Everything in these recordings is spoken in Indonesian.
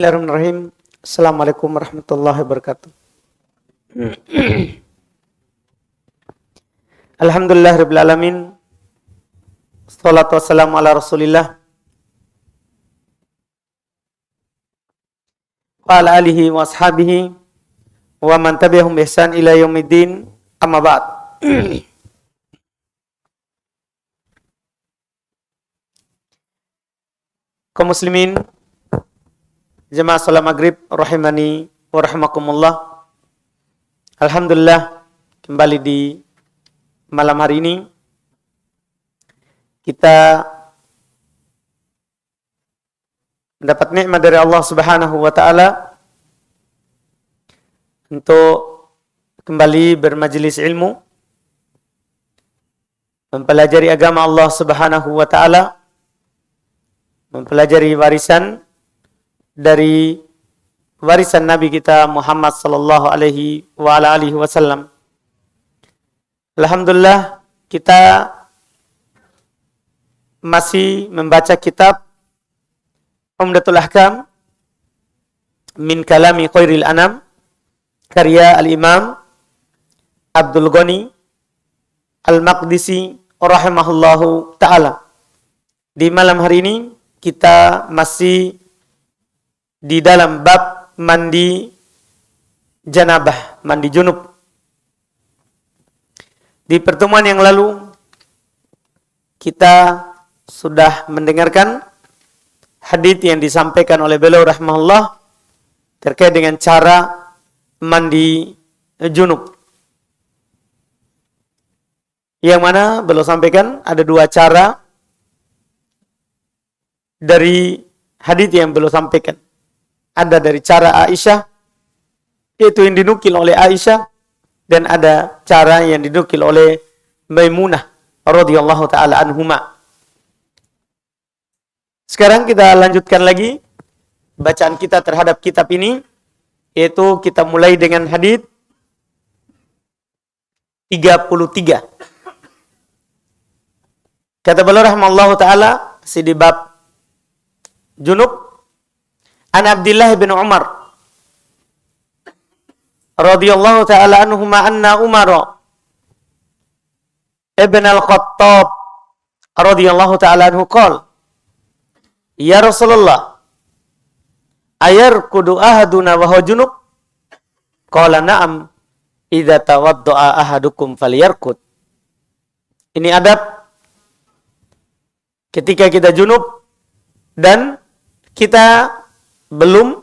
Bismillahirrahmanirrahim. Assalamualaikum warahmatullahi wabarakatuh. Alhamdulillahirabbil alamin. Wassalatu wassalamu ala Rasulillah wa ala alihi wa ashabihi wa man tabi'ahum bi ihsan ila yaumiddin. Amma ba'd. Kaum muslimin, jemaah salat maghrib rahimani wa rahimakumullah. Alhamdulillah, kembali di malam hari ini kita mendapat nikmat dari Allah Subhanahu wa taala untuk kembali bermajelis ilmu, mempelajari agama Allah Subhanahu wa taala, mempelajari warisan dari warisan Nabi kita Muhammad sallallahu alaihi wa ala alihi wasallam. Alhamdulillah, kita masih membaca kitab Umdatul Ahkam min kalami khairil anam, karya Al-Imam Abdul Ghani Al-Maqdisi rahimahullahu ta'ala. Di malam hari ini kita masih di dalam bab mandi janabah, mandi junub. Di pertemuan yang lalu kita sudah mendengarkan hadits yang disampaikan oleh beliau rahimahullah terkait dengan cara mandi junub. Yang mana beliau sampaikan ada dua cara dari hadits yang beliau sampaikan. Ada dari cara Aisyah, itu yang dinukil oleh Aisyah, dan ada cara yang dinukil oleh Maimunah radhiyallahu taala anhuma. Sekarang kita lanjutkan lagi bacaan kita terhadap kitab ini, yaitu kita mulai dengan hadits 33. Kata beliau rahimahullahu taala, masih di bab junub. An Abdullah bin Umar radhiyallahu ta'ala anhuma anna Umar ibn al-Khattab radhiyallahu ta'ala anhu qala, ya Rasulullah, ayarkudu ahaduna wa huwa junub? Qala na'am, idza tawadda'a ahadukum falyarkud. Ini adab ketika kita junub dan kita belum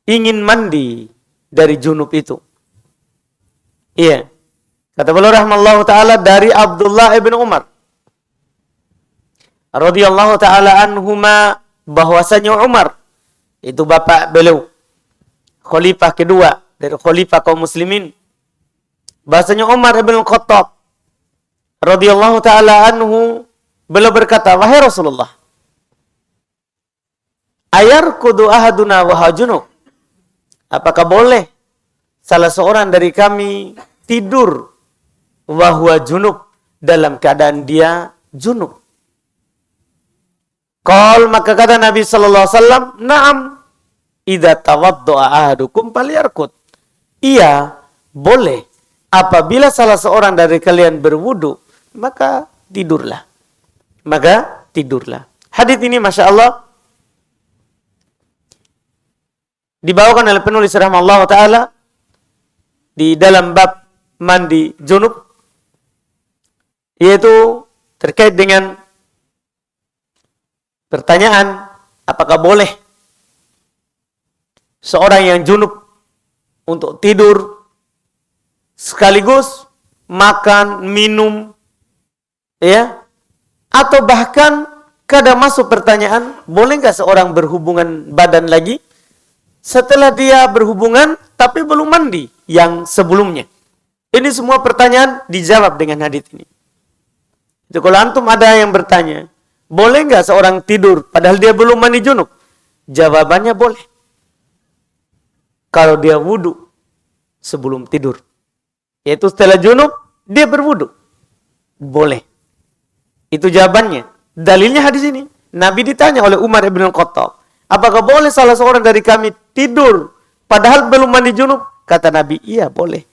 ingin mandi dari junub itu. Iya. Kata beliau rahimahullahu taala dari Abdullah ibn Umar radhiyallahu taala anhuma, bahwasanya Umar itu bapak beliau, khalifah kedua dari khalifah kaum muslimin. Bahwasanya Umar ibn Khattab radhiyallahu taala anhu, beliau berkata, wahai Rasulullah, ayarkudu ahaduna wa huwa junub? Apakah boleh salah seorang dari kami tidur wa huwa junub, dalam keadaan dia junub? Qal, maka kata Nabi sallallahu alaihi wasallam, na'am, idza tawadda'a ahadukum falyarkud. Iya, boleh apabila salah seorang dari kalian berwudu, maka tidurlah. Maka tidurlah. Hadits ini Masya Allah dibawakan oleh penulis rahimahullah ta'ala di dalam bab mandi junub, yaitu terkait dengan pertanyaan apakah boleh seorang yang junub untuk tidur sekaligus makan, minum, ya, atau bahkan kadang masuk pertanyaan, boleh nggak seorang berhubungan badan lagi setelah dia berhubungan tapi belum mandi yang sebelumnya? Ini semua pertanyaan dijawab dengan hadits ini. Jadi kalau antum ada yang bertanya, boleh nggak seorang tidur padahal dia belum mandi junub? Jawabannya boleh. Kalau dia wudu sebelum tidur, yaitu setelah junub dia berwudu, boleh. Itu jawabannya. Dalilnya hadis ini. Nabi ditanya oleh Umar ibn Khattab, apakah boleh salah seorang dari kami tidur padahal belum mandi junub? Kata Nabi, iya boleh.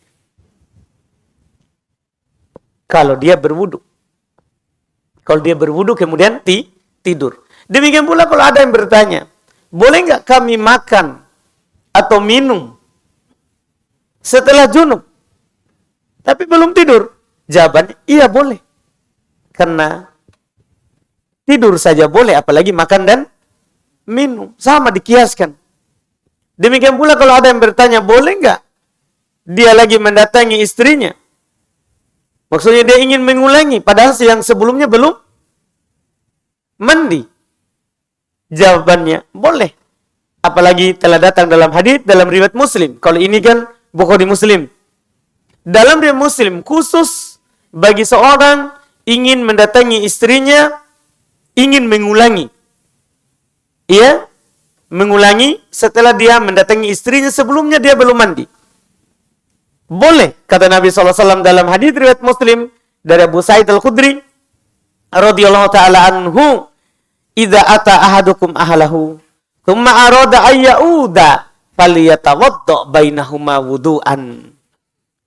Kalau dia berwudu. Kalau dia berwudu kemudian tidur. Demikian pula kalau ada yang bertanya, boleh nggak kami makan atau minum setelah junub tapi belum tidur? Jawabannya, iya boleh. Karena tidur saja boleh, apalagi makan dan minum. Sama dikiaskan. Demikian pula kalau ada yang bertanya, boleh nggak dia lagi mendatangi istrinya? Maksudnya dia ingin mengulangi, padahal yang sebelumnya belum mandi. Jawabannya, boleh. Apalagi telah datang dalam hadis dalam riwayat Muslim. Kalau ini kan Bukhari Muslim. Dalam riwayat Muslim, khusus bagi seorang ingin mendatangi istrinya, ingin mengulangi. Ia mengulangi setelah dia mendatangi istrinya, sebelumnya dia belum mandi. Boleh, kata Nabi SAW dalam hadis riwayat Muslim dari Abu Sa'id Al-Khudri radhiyallahu ta'ala anhu, idza ata ahadukum ahlahu thumma arada ayyauda falyatawadda bainahuma wudu'an.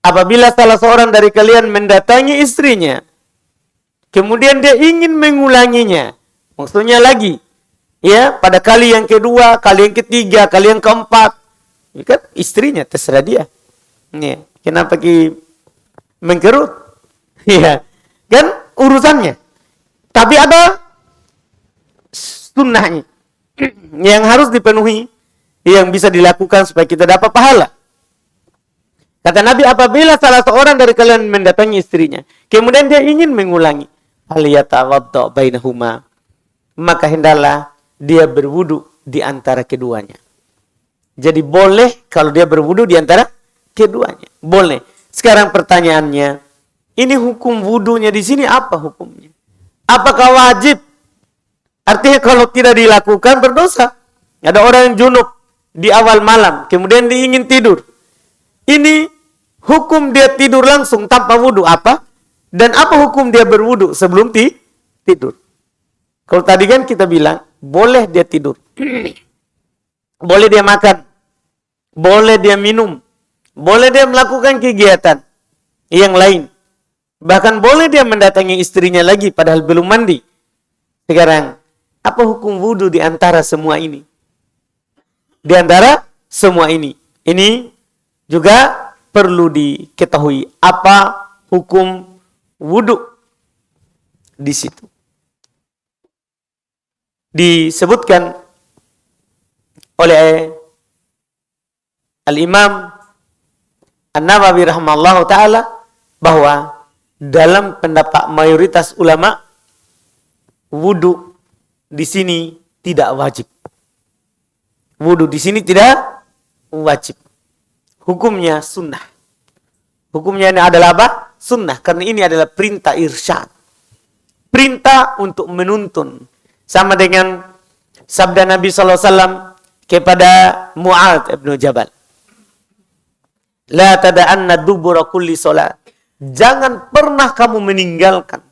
Apabila salah seorang dari kalian mendatangi istrinya, kemudian dia ingin mengulanginya, maksudnya lagi, ya, pada kali yang kedua, kali yang ketiga, kali yang keempat, ya kan istrinya, terserah dia. Ya, kenapa mengkerut? Ya, kan urusannya. Tapi ada sunnahnya yang harus dipenuhi, yang bisa dilakukan supaya kita dapat pahala. Kata Nabi, apabila salah seorang dari kalian mendatangi istrinya, kemudian dia ingin mengulangi, faliyatawadda bainahuma, maka hendaklah dia berwudu di antara keduanya. Jadi boleh kalau dia berwudu di antara keduanya. Boleh. Sekarang pertanyaannya, ini hukum wudunya di sini apa hukumnya? Apakah wajib? Artinya kalau tidak dilakukan berdosa. Ada orang yang junub di awal malam, kemudian dia ingin tidur. Ini hukum dia tidur langsung tanpa wudu apa? Dan apa hukum dia berwudu sebelum tidur? Kalau tadi kan kita bilang, boleh dia tidur. Boleh dia makan. Boleh dia minum. Boleh dia melakukan kegiatan yang lain. Bahkan boleh dia mendatangi istrinya lagi padahal belum mandi. Sekarang, apa hukum wudu di antara semua ini? Di antara semua ini. Ini juga perlu diketahui apa hukum wudu di situ. Disebutkan oleh Al-Imam An-Nawawi rahimahullahu ta'ala bahwa dalam pendapat mayoritas ulama, wudu di sini tidak wajib. Wudu di sini tidak wajib. Hukumnya sunnah. Hukumnya ini adalah apa? Sunnah. Karena ini adalah perintah irsyad. Perintah untuk menuntun. Sama dengan sabda Nabi SAW kepada Mu'adz ibn Jabal. La tada'anna dubura kulli sholat. Jangan pernah kamu meninggalkan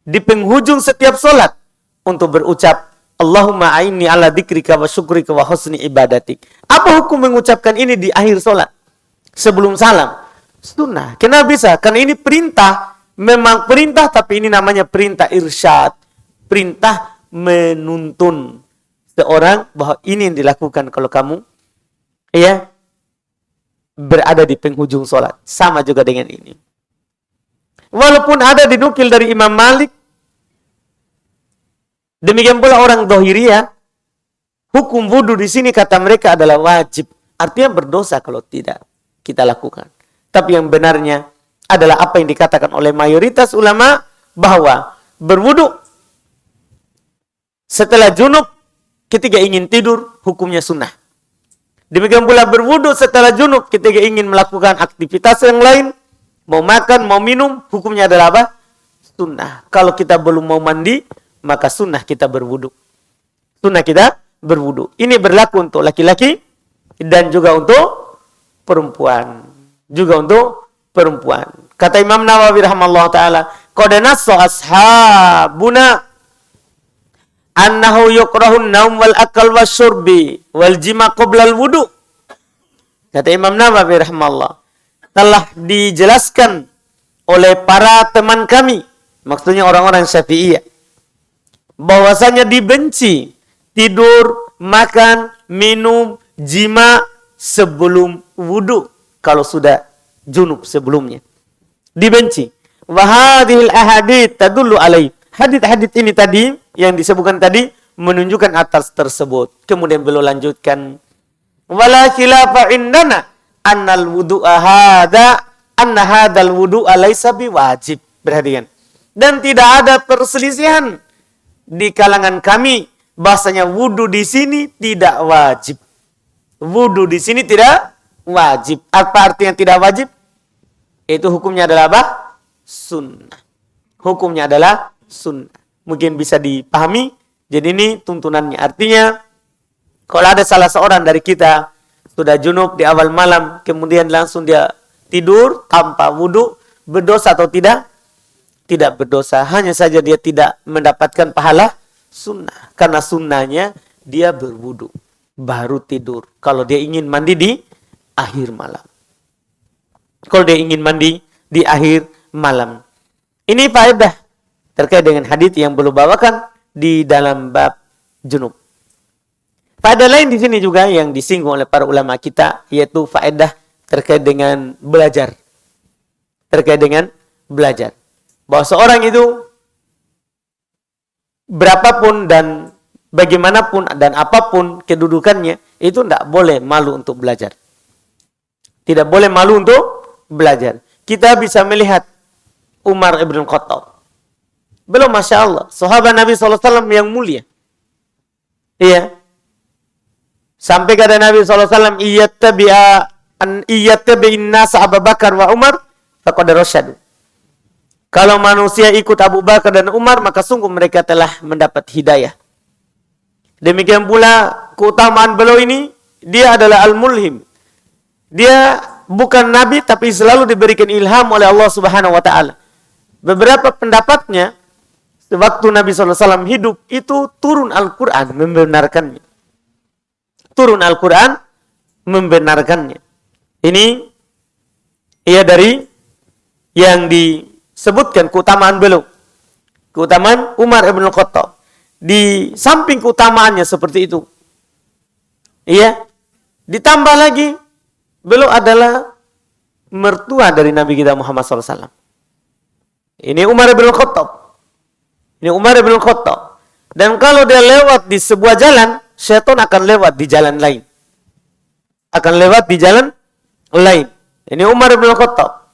di penghujung setiap sholat untuk berucap, Allahumma a'inni ala dzikrika wa syukrika wa husni ibadatik. Apa hukum mengucapkan ini di akhir sholat? Sebelum salam. Sunnah. Kenapa bisa? Karena ini perintah. Memang perintah, tapi ini namanya perintah irsyad. Perintah menuntun seorang bahwa ini yang dilakukan kalau kamu berada di penghujung sholat. Sama juga dengan ini. Walaupun ada dinukil dari Imam Malik, demikian pula orang Dhahiriyah, hukum wudu di sini kata mereka adalah wajib. Artinya berdosa kalau tidak kita lakukan. Tapi yang benarnya adalah apa yang dikatakan oleh mayoritas ulama, bahwa berwudu setelah junub ketika ingin tidur hukumnya sunnah. Demikian pula berwudu setelah junub ketika ingin melakukan aktivitas yang lain, mau makan, mau minum, hukumnya adalah apa? Sunnah. Kalau kita belum mau mandi, maka sunnah kita berwudu. Sunnah kita berwudu. Ini berlaku untuk laki-laki dan juga untuk perempuan. Juga untuk perempuan. Kata Imam Nawawi rahimahullah ta'ala, qad nassa ashabuna annahu yukrahun naum wal akal wasyurbi wal jima qabla al wudu. Kata Imam Nawawi rahimahullah, telah dijelaskan oleh para teman kami, maksudnya orang-orang Syafi'iyah, bahwasanya dibenci tidur, makan, minum, jima sebelum wudu kalau sudah junub sebelumnya. Dibenci. Wa hadhil ahadits tadullu alaih. Hadits-hadits ini tadi yang disebutkan tadi menunjukkan atas tersebut. Kemudian beliau lanjutkan, wala khilafa indana annal wudu'a anna hadzal wudu'a laisa biwajib. Perhatikan. Dan tidak ada perselisihan di kalangan kami bahasanya wudu di sini tidak wajib. Wudu di sini tidak wajib. Apa artinya tidak wajib? Itu hukumnya adalah apa? Sunnah. Hukumnya adalah sunnah. Mungkin bisa dipahami. Jadi ini tuntunannya. Artinya, kalau ada salah seorang dari kita sudah junub di awal malam, kemudian langsung dia tidur tanpa wudu, berdosa atau tidak? Tidak berdosa. Hanya saja dia tidak mendapatkan pahala sunnah. Karena sunnahnya dia berwudu, baru tidur. Kalau dia ingin mandi di akhir malam. Kalau dia ingin mandi di akhir malam. Ini faedah terkait dengan hadis yang belum bawakan di dalam bab junub. Faedah lain di sini juga yang disinggung oleh para ulama kita, yaitu faedah terkait dengan belajar. Terkait dengan belajar. Bahwa seorang itu berapapun dan bagaimanapun dan apapun kedudukannya, itu tidak boleh malu untuk belajar. Tidak boleh malu untuk belajar. Kita bisa melihat Umar ibn Khattab. Belum, Masya Allah, sahabat Nabi SAW yang mulia. Iya. Sampai kata Nabi SAW, iyattabi'in nasa Abu Bakar wa Umar, faqad rasyadu. Kalau manusia ikut Abu Bakar dan Umar, maka sungguh mereka telah mendapat hidayah. Demikian pula keutamaan beliau ini, dia adalah al-mulhim. Dia bukan nabi tapi selalu diberikan ilham oleh Allah Subhanahu wa taala. Beberapa pendapatnya sewaktu Nabi SAW hidup itu turun Al-Qur'an membenarkannya. Turun Al-Qur'an membenarkannya. Ini ia dari yang disebutkan keutamaan beliau. Keutamaan Umar ibn Khattab. Di samping keutamaannya seperti itu. Iya. Ditambah lagi beliau adalah mertua dari Nabi kita Muhammad SAW. Ini Umar bin Khattab. Ini Umar bin Khattab. Dan kalau dia lewat di sebuah jalan, syaitan akan lewat di jalan lain. Akan lewat di jalan lain. Ini Umar bin Khattab.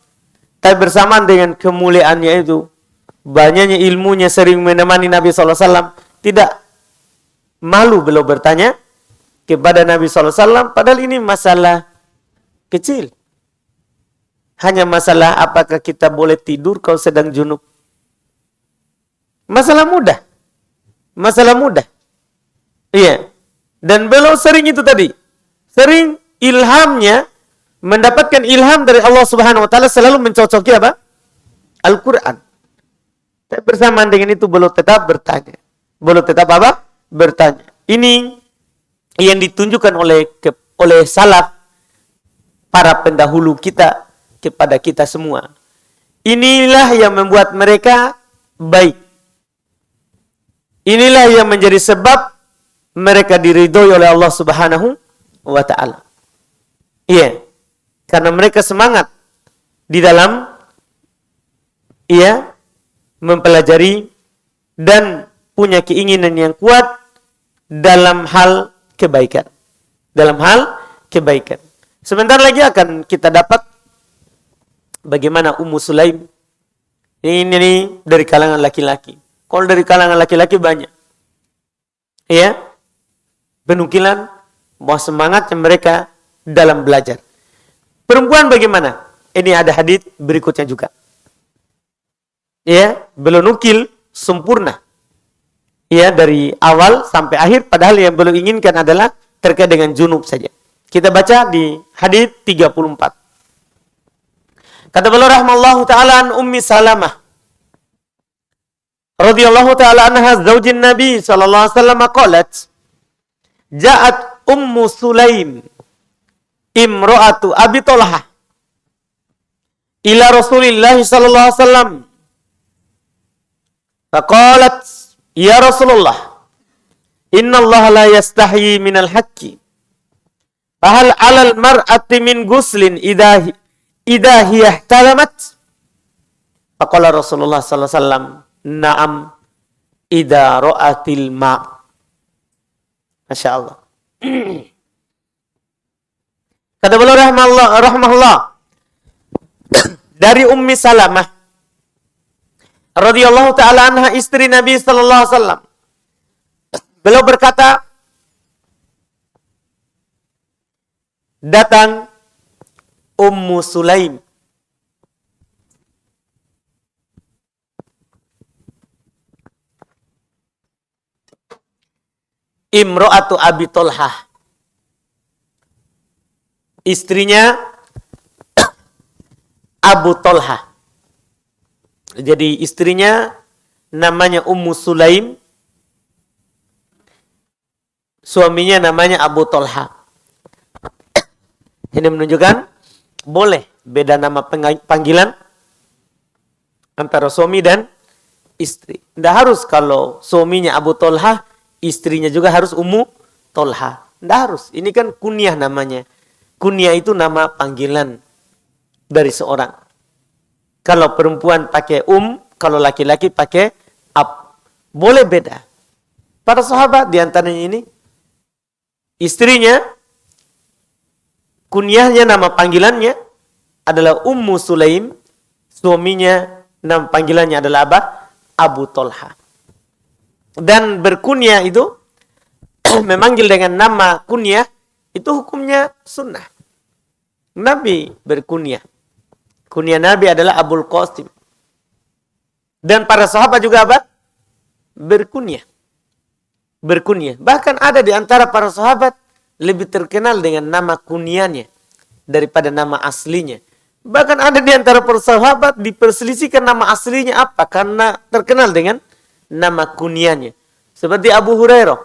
Tapi bersamaan dengan kemuliaannya itu, banyaknya ilmunya, sering menemani Nabi SAW, tidak malu beliau bertanya kepada Nabi SAW, padahal ini masalah kecil. Hanya masalah apakah kita boleh tidur kalau sedang junub. Masalah mudah. Masalah mudah. Iya. Dan beliau sering itu tadi. Sering ilhamnya, mendapatkan ilham dari Allah Subhanahu wa taala selalu mencocoki apa? Al-Qur'an. Tapi bersamaan dengan itu beliau tetap bertanya. Beliau tetap apa? Bertanya. Ini yang ditunjukkan oleh salaf, para pendahulu kita kepada kita semua. Inilah yang membuat mereka baik. Inilah yang menjadi sebab mereka diridhoi oleh Allah Subhanahu wa taala. Iya. Karena mereka semangat di dalam mempelajari dan punya keinginan yang kuat dalam hal kebaikan. Dalam hal kebaikan. Sebentar lagi akan kita dapat bagaimana Ummu Sulaim. Ini dari kalangan laki-laki. Kalau dari kalangan laki-laki banyak. Ya. Penukilan bahwa semangatnya mereka dalam belajar. Perempuan bagaimana? Ini ada hadis berikutnya juga. Ya, belum nukil sempurna. Ya, dari awal sampai akhir, padahal yang belum inginkan adalah terkait dengan junub saja. Kita baca di hadis 34. Kata beliau rahmallahu ta'ala an Ummi Salamah. radhiyallahu ta'ala anha zaujin Nabi sallallahu alaihi wasallam qalat ja'at Ummu Sulaim imra'atu Abi Talha ila Rasulillah sallallahu alaihi wasallam faqalat ya Rasulullah inna Allah la yastahyi minal haqqi fahal 'alal mar'ati min ghuslin idha hiya ihtalamat faqala Rasulullah sallallahu alaihi wasallam na'am idha ra'atil ma'. Masya Allah. Kata beliau rahmahullah dari Ummi Salamah radhiyallahu taala anha istri Nabi sallallahu alaihi wasallam. Beliau berkata, datang Ummu Sulaim imro'atu Abi Talha, istrinya Abu Talha. Jadi istrinya namanya Ummu Sulaim, suaminya namanya Abu Talha. Ini menunjukkan boleh beda nama panggilan antara suami dan istri. Tidak harus kalau suaminya Abu Talha, istrinya juga harus Ummu Talha. Tidak harus. Ini kan kunyah namanya. Kunyah itu nama panggilan dari seorang. Kalau perempuan pakai kalau laki-laki pakai ab. Boleh beda. Para sahabat diantaranya ini, istrinya, kunyahnya nama panggilannya adalah Ummu Sulaim. Suaminya nama panggilannya adalah Abu Talha. Dan berkunyah itu memanggil dengan nama kunyah itu hukumnya sunnah. Nabi berkunyah. Kunyah Nabi adalah Abul Qasim. Dan para sahabat juga berkunyah. Berkunyah. Bahkan ada di antara para sahabat lebih terkenal dengan nama kunyahnya daripada nama aslinya. Bahkan ada di antara para sahabat diperselisihkan nama aslinya apa karena terkenal dengan nama kunyahnya. Seperti Abu Hurairah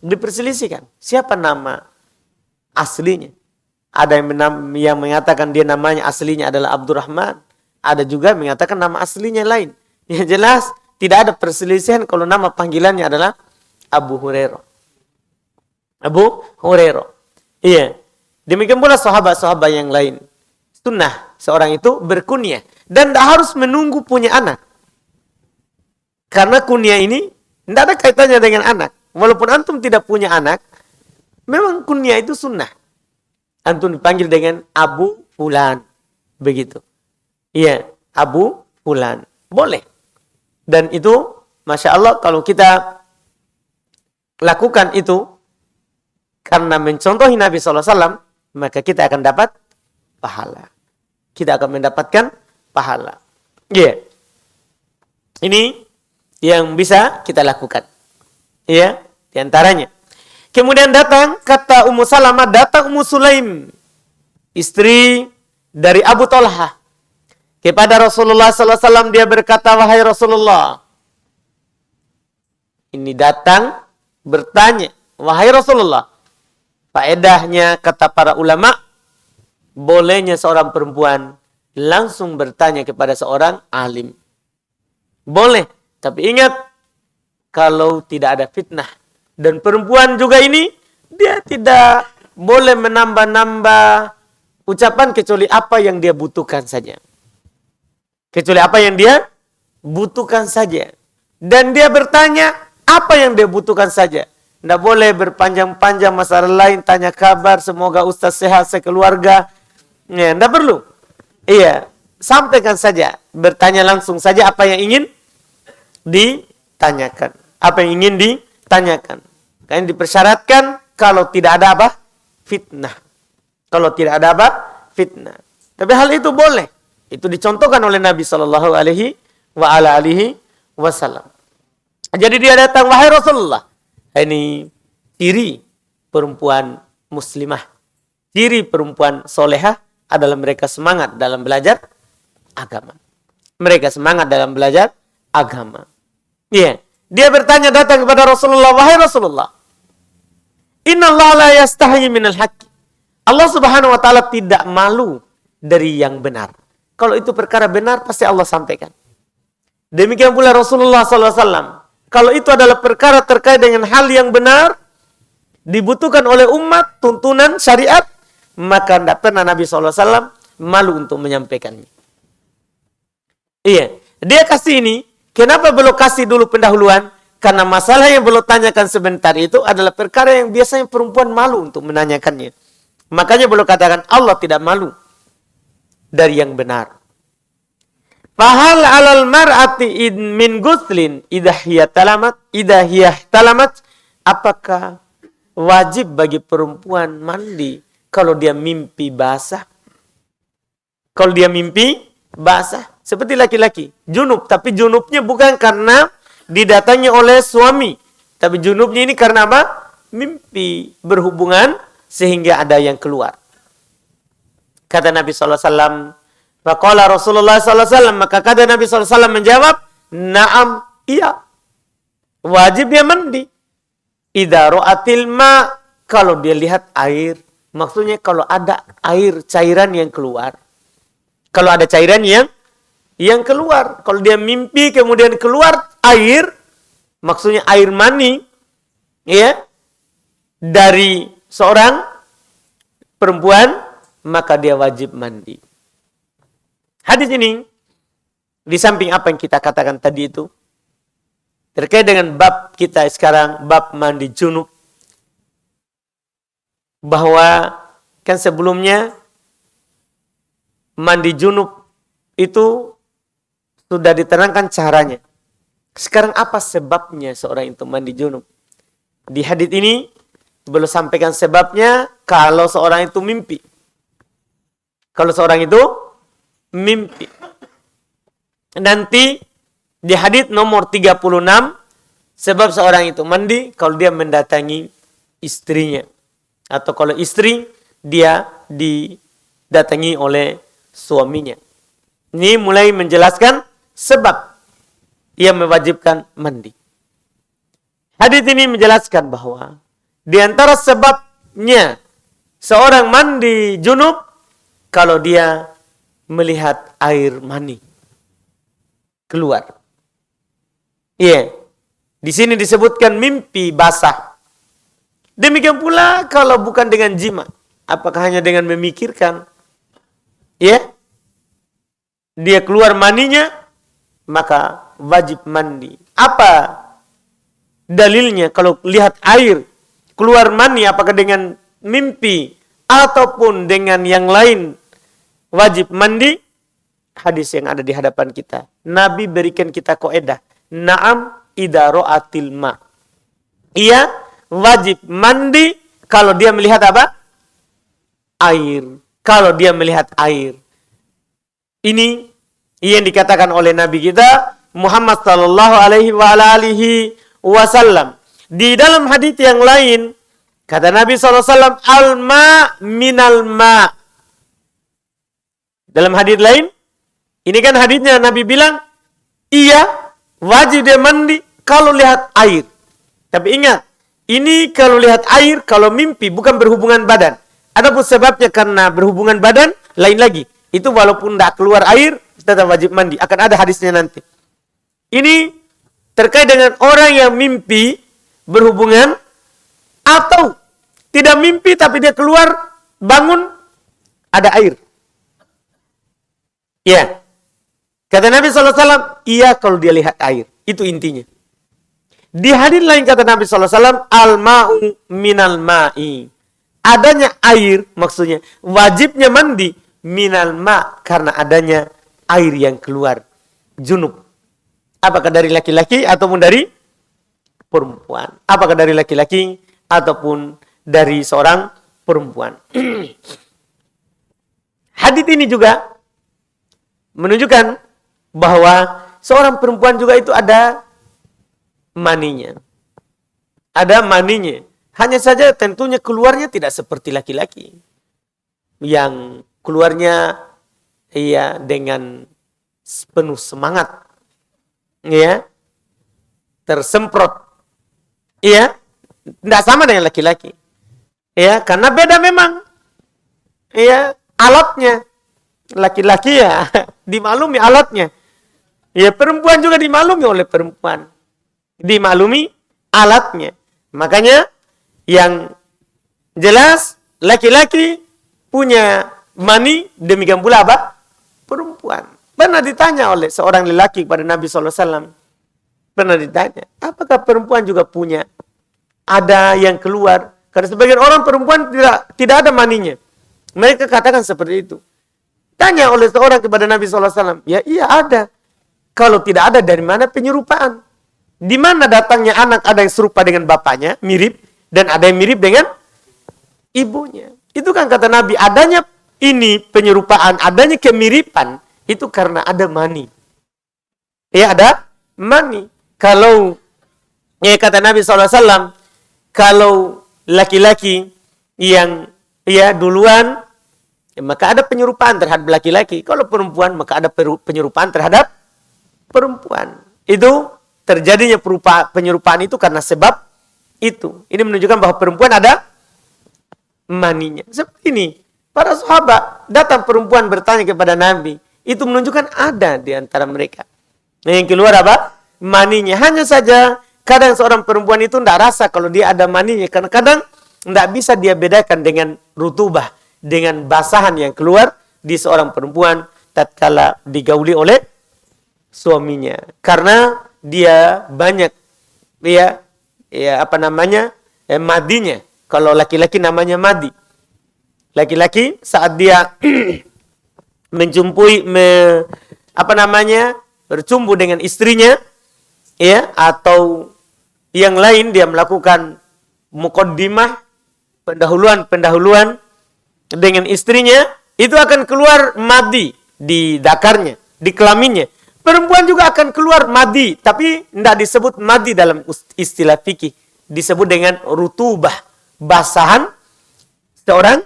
diperselisihkan siapa nama aslinya. Ada yang mengatakan dia namanya aslinya adalah Abdurrahman. Ada juga mengatakan nama aslinya lain. Yang jelas tidak ada perselisihan kalau nama panggilannya adalah Abu Hurairah. Abu Hurairah. Iya. Demikian pula sahabat-sahabat yang lain. Sunnah seorang itu berkunyah dan tidak harus menunggu punya anak. Karena kunyah ini tidak ada kaitannya dengan anak. Walaupun antum tidak punya anak, memang kunyah itu sunnah. Antum dipanggil dengan Abu Fulan. Begitu. Iya, Abu Fulan. Boleh. Dan itu, Masya Allah, kalau kita lakukan itu, karena mencontohi Nabi SAW, maka kita akan dapat pahala. Kita akan mendapatkan pahala. Iya. Ini yang bisa kita lakukan. Iya, di antaranya. Kemudian datang, kata Ummu Salamah, datang Ummu Sulaim, istri dari Abu Talha, kepada Rasulullah SAW. Dia berkata, wahai Rasulullah. Ini datang bertanya, wahai Rasulullah. Faedahnya, kata para ulama, bolehnya seorang perempuan langsung bertanya kepada seorang alim. Boleh, tapi ingat, kalau tidak ada fitnah. Dan perempuan juga ini, dia tidak boleh menambah-nambah ucapan kecuali apa yang dia butuhkan saja. Kecuali apa yang dia butuhkan saja. Dan dia bertanya apa yang dia butuhkan saja. Tidak boleh berpanjang-panjang masalah lain, tanya kabar, semoga ustaz sehat, sekeluarga. Ya, tidak perlu. Iya, sampaikan saja. Bertanya langsung saja apa yang ingin ditanyakan. Apa yang ingin ditanyakan. Karena dipersyaratkan kalau tidak ada apa? Fitnah. Kalau tidak ada apa? Fitnah. Tapi hal itu boleh. Itu dicontohkan oleh Nabi Shallallahu Alaihi Wasallam. Jadi dia datang, wahai Rasulullah. Ini ciri perempuan muslimah. Ciri perempuan solehah adalah mereka semangat dalam belajar agama. Mereka semangat dalam belajar agama. Iya. Dia bertanya datang kepada Rasulullah, wahai Rasulullah, Innallaha la yastahi minal haqqi. Allah Subhanahu wa taala tidak malu dari yang benar. Kalau itu perkara benar pasti Allah sampaikan. Demikian pula Rasulullah SAW. Kalau itu adalah perkara terkait dengan hal yang benar, dibutuhkan oleh umat, tuntunan syariat, maka tidak pernah Nabi SAW malu untuk menyampaikannya. Iya, dia kasih ini. Kenapa belum kasih dulu pendahuluan? Karena masalah yang belum tanyakan sebentar itu adalah perkara yang biasanya perempuan malu untuk menanyakannya. Makanya belum katakan Allah tidak malu dari yang benar. Fahal alal mar'ati min guslin idahiyah talamat. Apakah wajib bagi perempuan mandi kalau dia mimpi basah? Kalau dia mimpi basah. Seperti laki-laki, junub. Tapi junubnya bukan karena didatangi oleh suami. Tapi junubnya ini karena apa? Mimpi berhubungan sehingga ada yang keluar. Kata Nabi SAW, faqala Rasulullah SAW, maka kata Nabi SAW menjawab, na'am, iya. Wajib dia mandi. Idza ra'atil ma, kalau dia lihat air. Maksudnya kalau ada air, cairan yang keluar. Kalau ada cairan yang keluar. Kalau dia mimpi kemudian keluar air, maksudnya air mani, ya, dari seorang perempuan, maka dia wajib mandi. Hadis ini, di samping apa yang kita katakan tadi itu, terkait dengan bab kita sekarang, bab mandi junub, bahwa kan sebelumnya mandi junub itu sudah diterangkan caranya. Sekarang apa sebabnya seorang itu mandi junub? Di hadis ini belum sampaikan sebabnya kalau seorang itu mimpi. Kalau seorang itu mimpi. Nanti di hadis nomor 36 sebab seorang itu mandi kalau dia mendatangi istrinya. Atau kalau istri dia didatangi oleh suaminya. Ini mulai menjelaskan sebab ia mewajibkan mandi. Hadis ini menjelaskan bahwa di antara sebabnya seorang mandi junub kalau dia melihat air mani keluar. Iya. Di sini disebutkan mimpi basah. Demikian pula kalau bukan dengan jima, apakah hanya dengan memikirkan? Ya. Dia keluar maninya, maka wajib mandi. Apa dalilnya kalau lihat air keluar mani, apakah dengan mimpi ataupun dengan yang lain wajib mandi? Hadis yang ada di hadapan kita. Nabi berikan kita kaidah. Na'am idza ra'atil ma. Ia wajib mandi kalau dia melihat apa? Air. Kalau dia melihat air. Ini yang dikatakan oleh Nabi kita Muhammad sallallahu alaihi wasallam. Di dalam hadis yang lain kata Nabi sallallahu alaihi wasallam, al-ma minal ma. Dalam hadis lain, ini kan hadisnya Nabi bilang, iya wajib dia mandi kalau lihat air. Tapi ingat, ini kalau lihat air, kalau mimpi bukan berhubungan badan. Adapun sebabnya karena berhubungan badan, lain lagi. Itu walaupun tidak keluar air, tetap wajib mandi. Akan ada hadisnya nanti. Ini terkait dengan orang yang mimpi berhubungan atau tidak mimpi tapi dia keluar, bangun, ada air. Ya. Kata Nabi SAW, iya kalau dia lihat air. Itu intinya. Di hadis lain kata Nabi SAW, al-ma'u minal ma'i. Adanya air, maksudnya wajibnya mandi minal ma' karena adanya air yang keluar. Junub. Apakah dari laki-laki ataupun dari perempuan? Apakah dari laki-laki ataupun dari seorang perempuan? Hadis ini juga menunjukkan bahwa seorang perempuan juga itu ada maninya. Ada maninya. Hanya saja tentunya keluarnya tidak seperti laki-laki. Yang keluarnya dengan penuh semangat. Ya. tersemprot. Iya, tidak sama dengan laki-laki. Ya, karena beda memang. Ya, alatnya. Laki-laki ya dimaklumi alatnya. Ya, perempuan juga dimaklumi oleh perempuan. Dimaklumi alatnya. Makanya yang jelas laki-laki punya mani, demikian pula apa? Perempuan. Pernah ditanya oleh seorang lelaki kepada Nabi SAW. Pernah ditanya, apakah perempuan juga punya? Ada yang keluar. Karena sebagian orang perempuan tidak ada maninya. Mereka katakan seperti itu. Tanya oleh seorang kepada Nabi SAW. Ya iya ada. Kalau tidak ada, dari mana penyerupaan? Di mana datangnya anak, ada yang serupa dengan bapaknya, mirip. Dan ada yang mirip dengan ibunya. Itu kan kata Nabi, adanya ini penyerupaan, adanya kemiripan, itu karena ada mani. Ya ada mani. Kalau, ya kata Nabi SAW, kalau laki-laki yang ya duluan, ya, maka ada penyerupaan terhadap laki-laki. Kalau perempuan, maka ada penyerupaan terhadap perempuan. Itu terjadinya penyerupaan itu karena sebab itu. Ini menunjukkan bahwa perempuan ada maninya. Seperti ini. Para sahabat datang perempuan bertanya kepada Nabi. Itu menunjukkan ada di antara mereka. Nah, yang keluar apa? Maninya. Hanya saja kadang seorang perempuan itu tidak rasa kalau dia ada maninya. Karena kadang tidak bisa dia bedakan dengan rutubah. Dengan basahan yang keluar di seorang perempuan tatkala digauli oleh suaminya. Karena dia banyak madinya. Kalau laki-laki namanya madi. Laki-laki saat dia bercumbu dengan istrinya, ya, atau yang lain dia melakukan muqaddimah, pendahuluan dengan istrinya, itu akan keluar madi di dakarnya, di kelaminnya. Perempuan juga akan keluar madi, tapi tidak disebut madi dalam istilah fikih. Disebut dengan rutubah, basahan seorang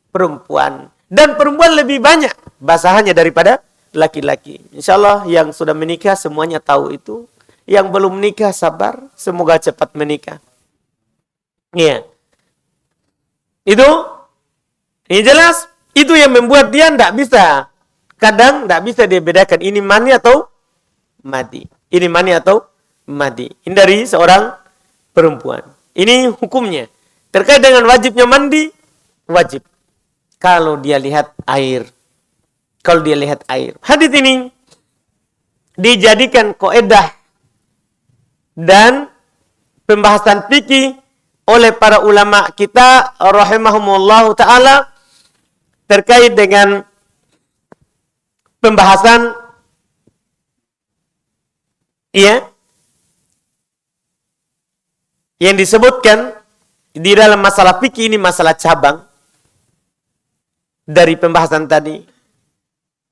perempuan. Dan perempuan lebih banyak basahannya daripada laki-laki. Insyaallah yang sudah menikah semuanya tahu itu. Yang belum menikah sabar, semoga cepat menikah. Iya. Ini jelas, itu yang membuat dia tidak bisa. Kadang tidak bisa dia bedakan ini mani atau madi. Ini mani atau madi. Ini dari seorang perempuan. Ini hukumnya. Terkait dengan wajibnya mandi, wajib. Kalau dia lihat air. Kalau dia lihat air. Hadits ini dijadikan kaidah dan pembahasan fikih oleh para ulama kita rahimahumullah ta'ala terkait dengan pembahasan yang disebutkan di dalam masalah fikih ini, masalah cabang dari pembahasan tadi,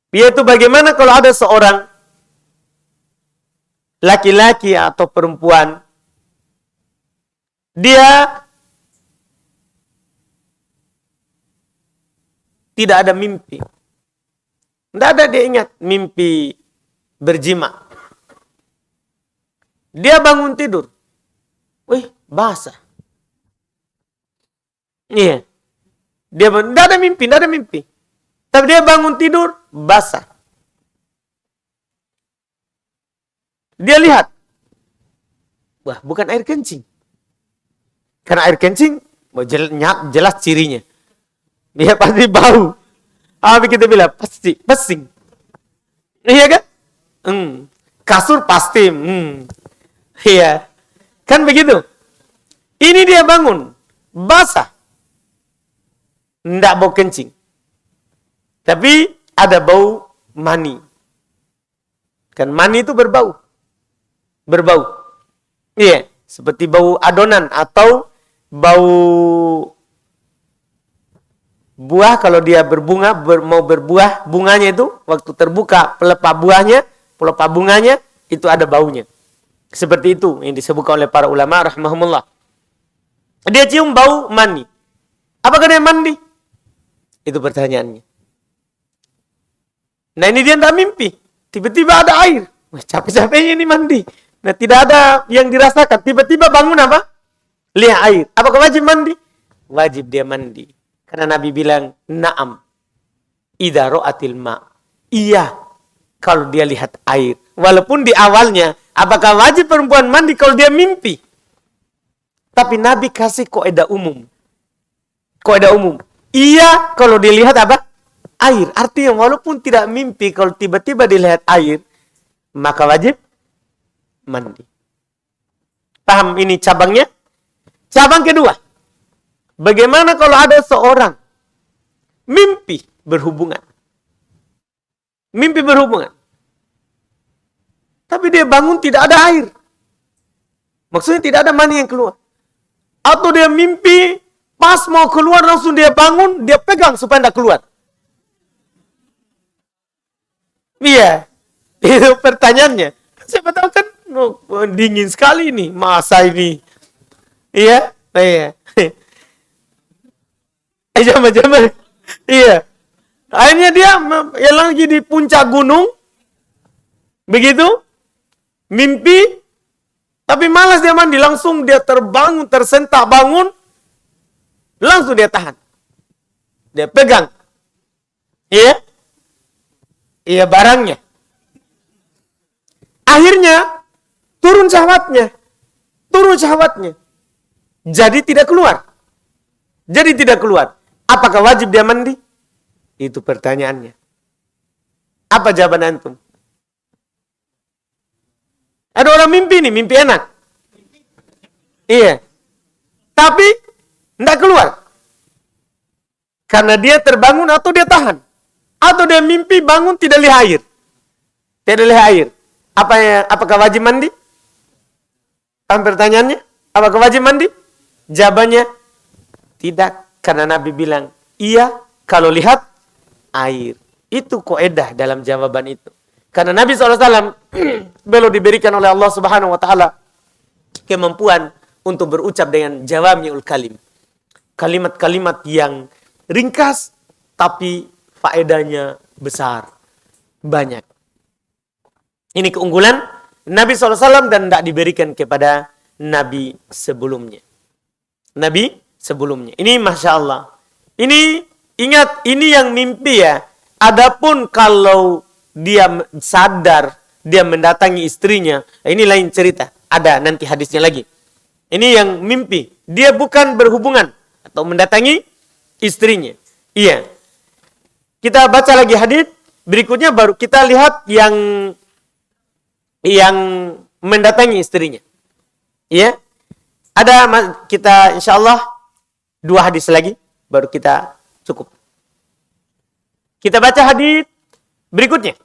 yaitu bagaimana kalau ada seorang laki-laki atau perempuan, dia tidak ada mimpi. Tidak ada dia ingat mimpi berjima. Dia bangun tidur. Wih, basah. Iya. Dia tidak ada mimpi. Tapi dia bangun tidur, basah. Dia lihat. Wah, bukan air kencing. Karena air kencing, jelas cirinya. Dia pasti bau. Apa kita bilang? Pasti, pesing. Iya kan? Kasur pasti. Iya. Kan begitu. Ini dia bangun. Basah. Tidak bau kencing. Tapi ada bau mani. Kan mani itu berbau. Iya. Seperti bau adonan atau bau buah. Kalau dia berbunga, mau berbuah, bunganya itu waktu terbuka pelepah bunganya itu ada baunya. Seperti itu yang disebutkan oleh para ulama rahimahumullah. Dia cium bau mani. Apakah dia mandi? Itu pertanyaannya. Nah, ini dia tidak mimpi. Tiba-tiba ada air. Wah, capek-capeknya ini mandi. Nah, tidak ada yang dirasakan. Tiba-tiba bangun apa? Lihat air. Apakah wajib mandi? Wajib dia mandi. Karena Nabi bilang, na'am. Idza ra'atil ma. Iya, kalau dia lihat air. Walaupun di awalnya, apakah wajib perempuan mandi kalau dia mimpi? Tapi Nabi kasih kaidah umum. Kaidah umum. Iya, kalau dilihat apa? Air. Artinya walaupun tidak mimpi, kalau tiba-tiba dilihat air, maka wajib mandi. Paham ini cabangnya? Cabang kedua. Bagaimana kalau ada seorang mimpi berhubungan? Mimpi berhubungan. Tapi dia bangun tidak ada air. Maksudnya tidak ada mani yang keluar. Atau dia mimpi pas mau keluar langsung dia bangun, dia pegang supaya tidak keluar. Iya. Itu pertanyaannya. Siapa tahu kan dingin sekali nih masa ini. Iya. Iya. Jam-jam. Iya. Akhirnya dia lagi di puncak gunung. Begitu. Mimpi. Tapi malas dia mandi. Langsung dia terbangun, tersentak bangun. Langsung dia tahan. Dia pegang. Iya. Iya barangnya. Akhirnya. Turun syahwatnya. Jadi tidak keluar. Apakah wajib dia mandi? Itu pertanyaannya. Apa jawaban antum? Ada orang mimpi nih, mimpi enak. Iya. Tapi tidak keluar. Karena dia terbangun atau dia tahan. Atau dia mimpi bangun tidak lihat air. Tidak lihat air. Apakah wajib mandi? Paham pertanyaannya? Apakah wajib mandi? Jawabannya tidak. Karena Nabi bilang, iya kalau lihat air. Itu kaidah dalam jawaban itu. Karena Nabi SAW belum diberikan oleh Allah Subhanahu Wa Taala kemampuan untuk berucap dengan jawami'ul kalim. Kalimat-kalimat yang ringkas, tapi faedahnya besar. Banyak. Ini keunggulan Nabi SAW dan tidak diberikan kepada Nabi sebelumnya. Ini Masya Allah. Ini, ingat, ini yang mimpi ya. Adapun kalau dia sadar, dia mendatangi istrinya, ini lain cerita. Ada nanti hadisnya lagi. Ini yang mimpi. Dia bukan berhubungan atau mendatangi istrinya. Iya. Kita baca lagi hadis. Berikutnya baru kita lihat yang mendatangi istrinya. Iya. Ada kita insya Allah 2 hadis lagi baru kita cukup. Kita baca hadis berikutnya.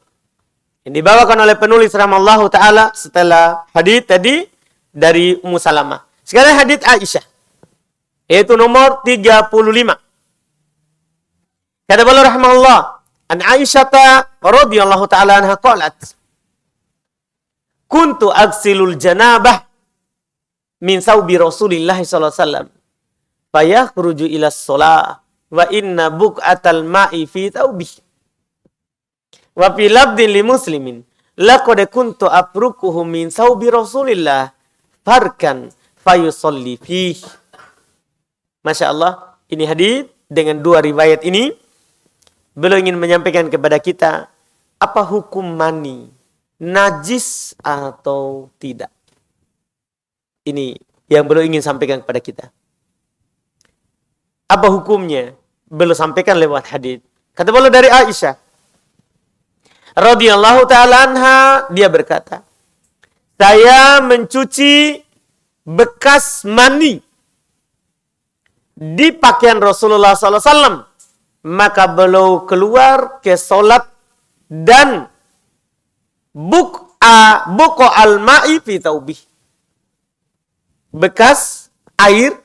Yang dibawakan oleh penulis rahimahullahu taala setelah hadis tadi dari Ummu Salamah. Sekarang hadis Aisyah. Yaitu nomor 35. Kata beliau rahimahullah, an Aisyah radhiyallahu taala anha qalat, kuntu agsilul janabah min saubi Rasulillah sallallahu alaihi wasallam. Fayakhruju ila shalah wa inna buqatal ma'i fi thawbihi. Wa fi labdin li muslimin laqad kuntu afrukuhu min saubi Rasulillah farkan fayusalli fihi. Masya Allah, ini hadis dengan 2 riwayat ini beliau ingin menyampaikan kepada kita apa hukum mani, najis atau tidak. Ini yang beliau ingin sampaikan kepada kita. Apa hukumnya? Beliau sampaikan lewat hadis. Kata beliau dari Aisyah radhiyallahu taala anha, dia berkata, saya mencuci bekas mani di pakaian Rasulullah SAW. Maka beliau keluar ke solat dan buqa al-ma'i fi taubih. Bekas air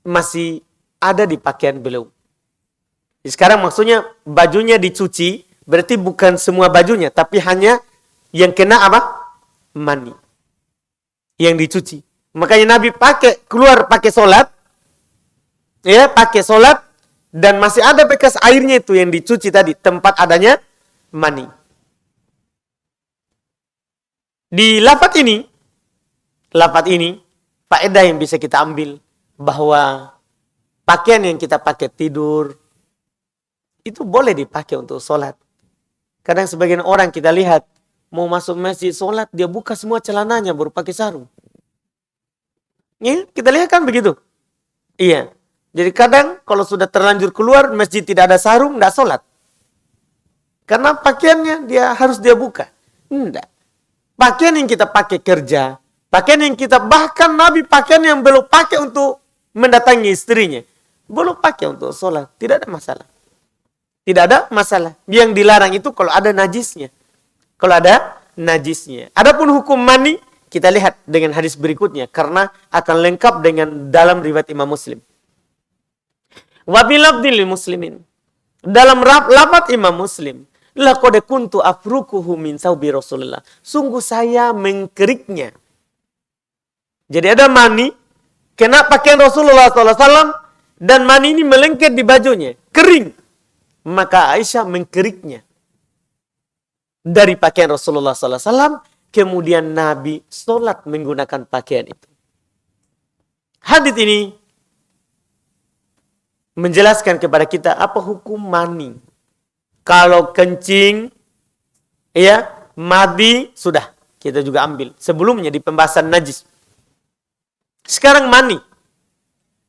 masih ada di pakaian beliau. Sekarang maksudnya bajunya dicuci, berarti bukan semua bajunya, tapi hanya yang kena apa? Mani. Yang dicuci. Makanya Nabi keluar pakai solat, ya, pakai solat, dan masih ada bekas airnya itu yang dicuci tadi, tempat adanya mani. Di lafaz ini, faedah yang bisa kita ambil bahwa pakaian yang kita pakai tidur itu boleh dipakai untuk sholat. Kadang sebagian orang kita lihat mau masuk masjid sholat, dia buka semua celananya baru pakai sarung. Ya, kita lihat kan begitu. Iya. Jadi kadang kalau sudah terlanjur keluar masjid tidak ada sarung, tidak sholat. Karena pakaiannya harus dia buka. Tidak. Pakaian yang kita pakai kerja, pakaian yang kita, bahkan Nabi pakaian yang belum pakai untuk mendatangi istrinya, belum pakai untuk sholat, tidak ada masalah. Tidak ada masalah. Yang dilarang itu kalau ada najisnya. Kalau ada najisnya. Adapun hukum mani, kita lihat dengan hadis berikutnya. Karena akan lengkap dengan dalam riwayat Imam Muslim. Wa bilabdil muslimin. Dalam lafaz Imam Muslim. Laqad kuntu afrukuhu min saubi Rasulullah. Sungguh saya mengkeriknya. Jadi ada mani. Kena pakaian Rasulullah SAW. Dan mani ini melengket di bajunya. Kering. Maka Aisyah mengkeriknya dari pakaian Rasulullah SAW. Kemudian Nabi sholat menggunakan pakaian itu. Hadits ini menjelaskan kepada kita apa hukum mani. Kalau kencing, ya madi sudah kita juga ambil sebelumnya di pembahasan najis. Sekarang mani,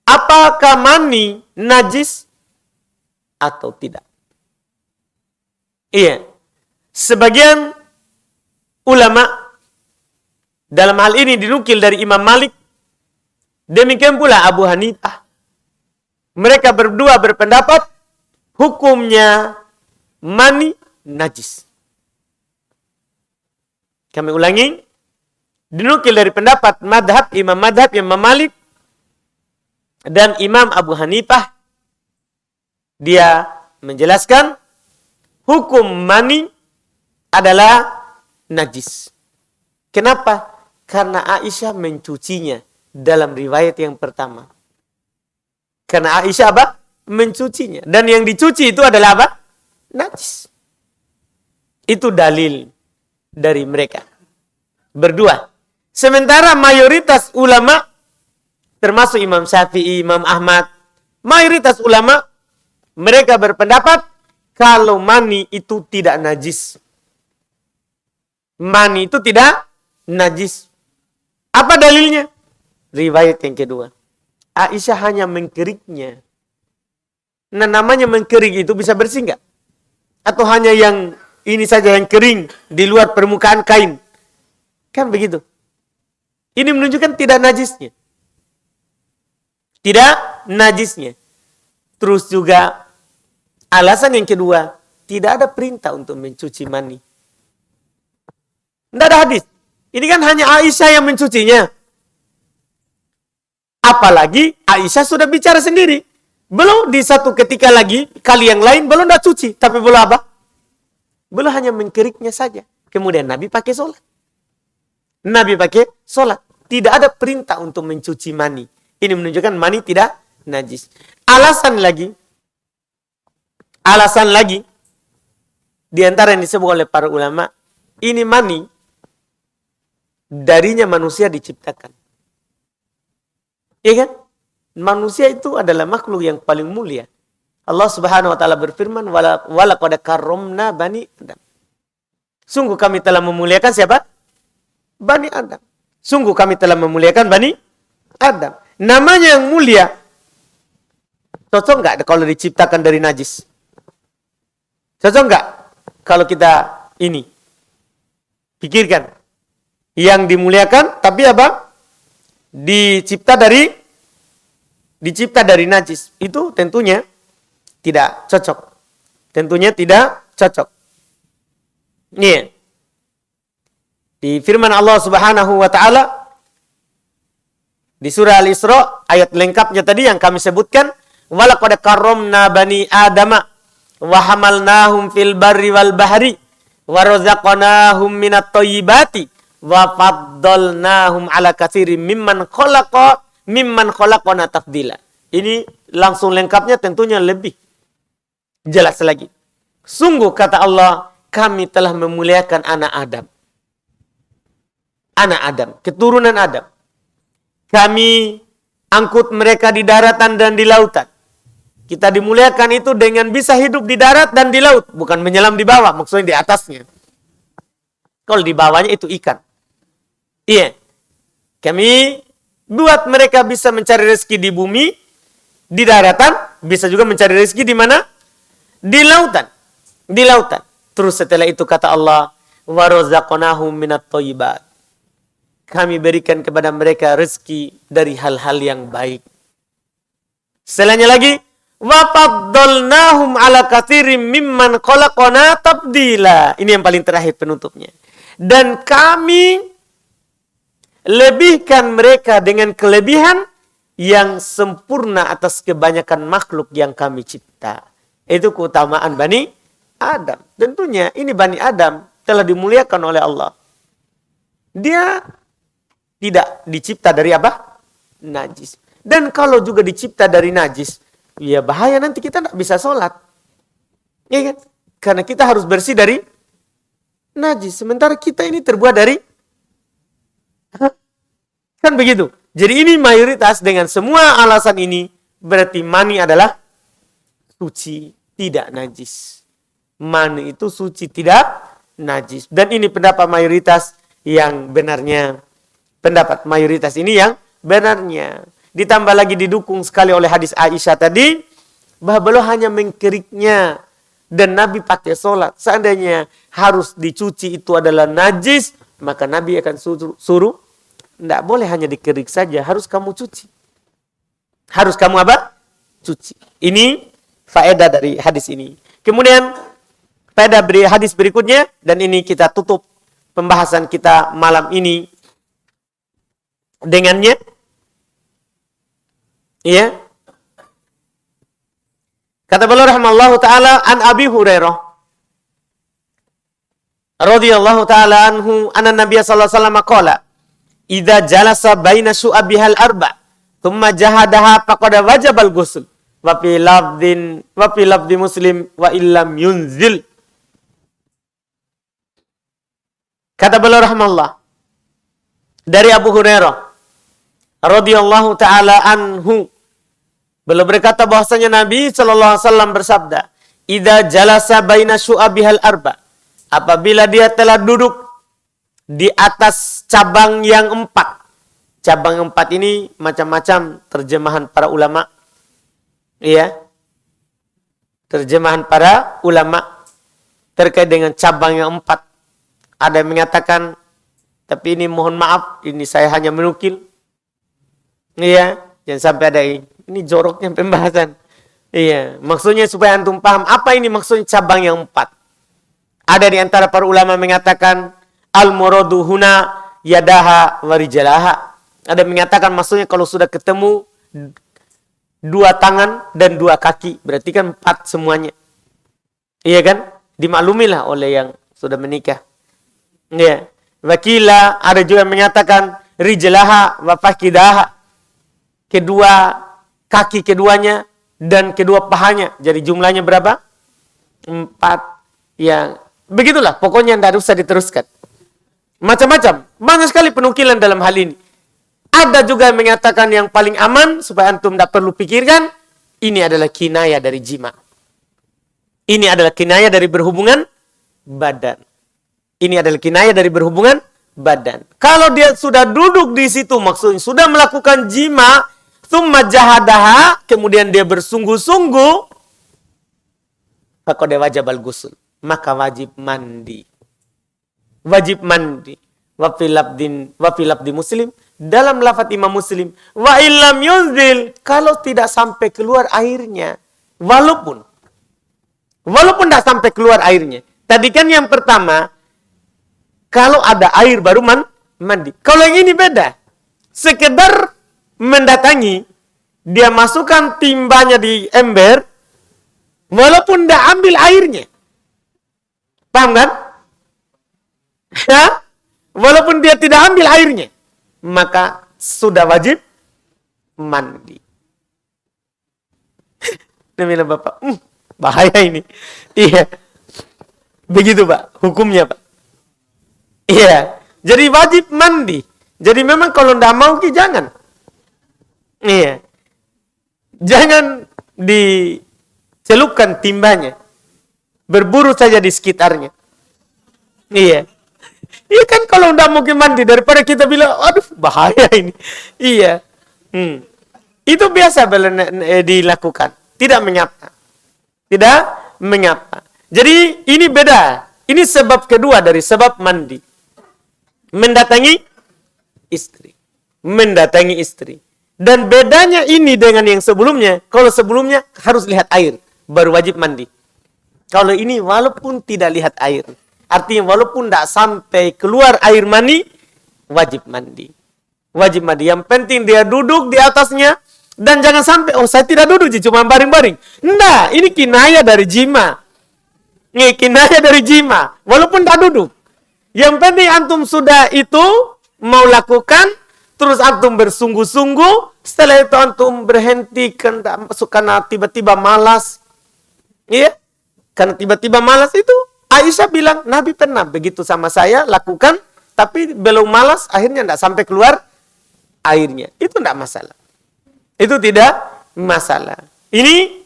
apakah mani najis atau tidak? Iya. Sebagian ulama dalam hal ini dinukil dari Imam Malik, demikian pula Abu Hanifah. Mereka berdua berpendapat hukumnya mani najis. Kami ulangi, dinukil dari pendapat madhab Imam Malik dan Imam Abu Hanifah. Dia menjelaskan hukum mani adalah najis. Kenapa? Karena Aisyah mencucinya dalam riwayat yang pertama. Karena Aisyah apa? Mencucinya. Dan yang dicuci itu adalah apa? Najis. Itu dalil dari mereka berdua. Sementara mayoritas ulama, termasuk Imam Syafi'i, Imam Ahmad, mayoritas ulama mereka berpendapat kalau mani itu tidak najis. Mani itu tidak najis. Apa dalilnya? Riwayat yang kedua. Aisyah hanya mengkeriknya. Nah, namanya mengkerik itu bisa bersih nggak? Atau hanya yang ini saja yang kering di luar permukaan kain? Kan begitu. Ini menunjukkan tidak najisnya. Tidak najisnya. Terus juga alasan yang kedua, tidak ada perintah untuk mencuci mani. Tidak ada hadis. Ini kan hanya Aisyah yang mencucinya. Apalagi Aisyah sudah bicara sendiri. Belum di satu ketika lagi, kali yang lain belum dah cuci. Tapi belum apa? Belum hanya mengkeriknya saja. Kemudian Nabi pakai sholat. Nabi pakai sholat. Tidak ada perintah untuk mencuci mani. Ini menunjukkan mani tidak najis. Alasan lagi, di antara yang disebut oleh para ulama, ini mani, darinya manusia diciptakan. Iya kan? Manusia itu adalah makhluk yang paling mulia. Allah Subhanahu wa taala berfirman, walaqad karramna bani Adam. Sungguh kami telah memuliakan siapa? Bani Adam. Sungguh kami telah memuliakan Bani Adam. Namanya yang mulia. Cocok nggak kalau diciptakan dari najis? Cocok nggak kalau kita ini pikirkan yang dimuliakan tapi apa? Dicipta dari najis. Itu tentunya tidak cocok. Tentunya tidak cocok. Nih. Di firman Allah Subhanahu wa taala di surah Al-Isra ayat lengkapnya tadi yang kami sebutkan, walaqad karramna bani adama wa hamalnahum fil barri wal bahri wa razaqnahum minat thayyibati wa faddalnahum ala katsirin mimman khalaqna tafdila. Ini langsung lengkapnya tentunya lebih jelas lagi. Sungguh kata Allah, kami telah memuliakan anak Adam. anak Adam, keturunan Adam. Kami angkut mereka di daratan dan di lautan. Kita dimuliakan itu dengan bisa hidup di darat dan di laut. Bukan menyelam di bawah, maksudnya di atasnya. Kalau di bawahnya itu ikan. Iya. Kami buat mereka bisa mencari rezeki di bumi, di daratan, bisa juga mencari rezeki di mana? Di lautan. Di lautan. Terus setelah itu kata Allah, wa razaqnahum minat thayyibat. Kami berikan kepada mereka rezeki dari hal-hal yang baik. Setelahnya lagi, wa faddalnahum ala katsirin mimman khalaqna tabdila. Ini yang paling terakhir penutupnya. Dan kami lebihkan mereka dengan kelebihan yang sempurna atas kebanyakan makhluk yang kami cipta. Itu keutamaan Bani Adam. Tentunya ini Bani Adam telah dimuliakan oleh Allah. Dia tidak dicipta dari apa? Najis. Dan kalau juga dicipta dari najis, ya bahaya nanti kita tidak bisa sholat. Ya kan? Karena kita harus bersih dari najis. Sementara kita ini terbuat dari kan begitu. Jadi ini mayoritas dengan semua alasan ini berarti mani adalah suci, tidak najis. Mani itu suci, tidak najis. Dan ini pendapat mayoritas yang benarnya. Pendapat mayoritas ini yang benarnya. Ditambah lagi didukung sekali oleh hadis Aisyah tadi, bahwa beliau hanya mengkeriknya dan Nabi pakai sholat. Seandainya harus dicuci itu adalah najis, maka Nabi akan suruh, tidak boleh hanya dikerik saja, harus kamu cuci. Harus kamu apa? Cuci. Ini faedah dari hadis ini. Kemudian faedah hadis berikutnya, dan ini kita tutup pembahasan kita malam ini dengannya. Iya. Kata beliau rahimallahu taala an Abi Hurairah radhiyallahu taala anhu anna Nabiy sallallahu alaihi wasallam qala idza jalasa baina syu'abihal arba thumma jahadaha faqad wajabal ghusl wa fi lafdhi Muslim wa illam yunzil. Kata beliau rahimallahu dari Abu Hurairah radhiyallahu taala anhu, beliau berkata bahwasanya Nabi sallallahu alaihi wasallam bersabda, "Idza jalasa baina syu'abihal arba." Apabila dia telah duduk di atas cabang yang 4. Cabang yang 4 ini macam-macam terjemahan para ulama. Iya. Terjemahan para ulama terkait dengan cabang yang 4. Ada yang mengatakan, tapi ini mohon maaf, ini saya hanya menukil. Iya, jangan sampai ada ini joroknya pembahasan. Iya, maksudnya supaya antum paham apa ini maksudnya cabang yang 4. Ada di antara para ulama mengatakan al-muradu huna yadaha wa rijalaha. Ada yang mengatakan maksudnya kalau sudah ketemu 2 tangan dan 2 kaki, berarti kan 4 semuanya. Iya kan? Dimaklumilah oleh yang sudah menikah. Iya. Wakila ada juga yang menyatakan rijalaha wa fakidaha. Kedua kaki keduanya dan kedua pahanya. Jadi jumlahnya berapa? 4. Ya, begitulah. Pokoknya tidak usah diteruskan. Macam-macam. Banyak sekali penukilan dalam hal ini. Ada juga yang mengatakan yang paling aman, supaya antum tidak perlu pikirkan, ini adalah kinayah dari jima. Ini adalah kinayah dari berhubungan badan. Ini adalah kinayah dari berhubungan badan. Kalau dia sudah duduk di situ, maksudnya sudah melakukan jima, thumma jahadaha, kemudian dia bersungguh-sungguh, faqad wajabal ghusl, maka wajib mandi. Wajib mandi. Wa fi lafdhi Muslim, dalam lafaz Imam Muslim, wa illam yunzil, kalau tidak sampai keluar airnya, walaupun tidak sampai keluar airnya. Tadi kan yang pertama, kalau ada air baru mandi. Kalau yang ini beda. Sekedar mendatangi, dia masukkan timbanya di ember, walaupun tidak ambil airnya. Paham kan? Ya? Walaupun dia tidak ambil airnya, maka sudah wajib mandi. Demi Bapak, bahaya ini. Iya. Begitu Pak, hukumnya Pak. Iya. Jadi wajib mandi. Jadi memang kalau tidak mau jangan. Iya. Jangan dicelupkan timbanya. Berburu saja di sekitarnya. Iya. Iya kan kalau tidak mungkin mandi daripada kita bilang, aduh bahaya ini. Iya. Itu biasa dilakukan. Tidak menyapa. Tidak menyapa. Jadi ini beda. Ini sebab kedua dari sebab mandi. Mendatangi istri. Mendatangi istri. Dan bedanya ini dengan yang sebelumnya. Kalau sebelumnya harus lihat air. Baru wajib mandi. Kalau ini walaupun tidak lihat air. Artinya walaupun tidak sampai keluar air mani. Wajib mandi. Wajib mandi. Yang penting dia duduk di atasnya. Dan jangan sampai, oh saya tidak duduk, cuma baring-baring. Nah, ini kinaya dari jima. Ini kinaya dari jima. Walaupun tak duduk. Yang penting antum sudah itu, mau lakukan, terus antum bersungguh-sungguh, setelah itu antum berhenti, karena tiba-tiba malas. Iya? Karena tiba-tiba malas itu, Aisyah bilang, Nabi pernah begitu sama saya, lakukan, tapi belum malas, akhirnya tidak sampai keluar airnya. Itu tidak masalah. Itu tidak masalah. Ini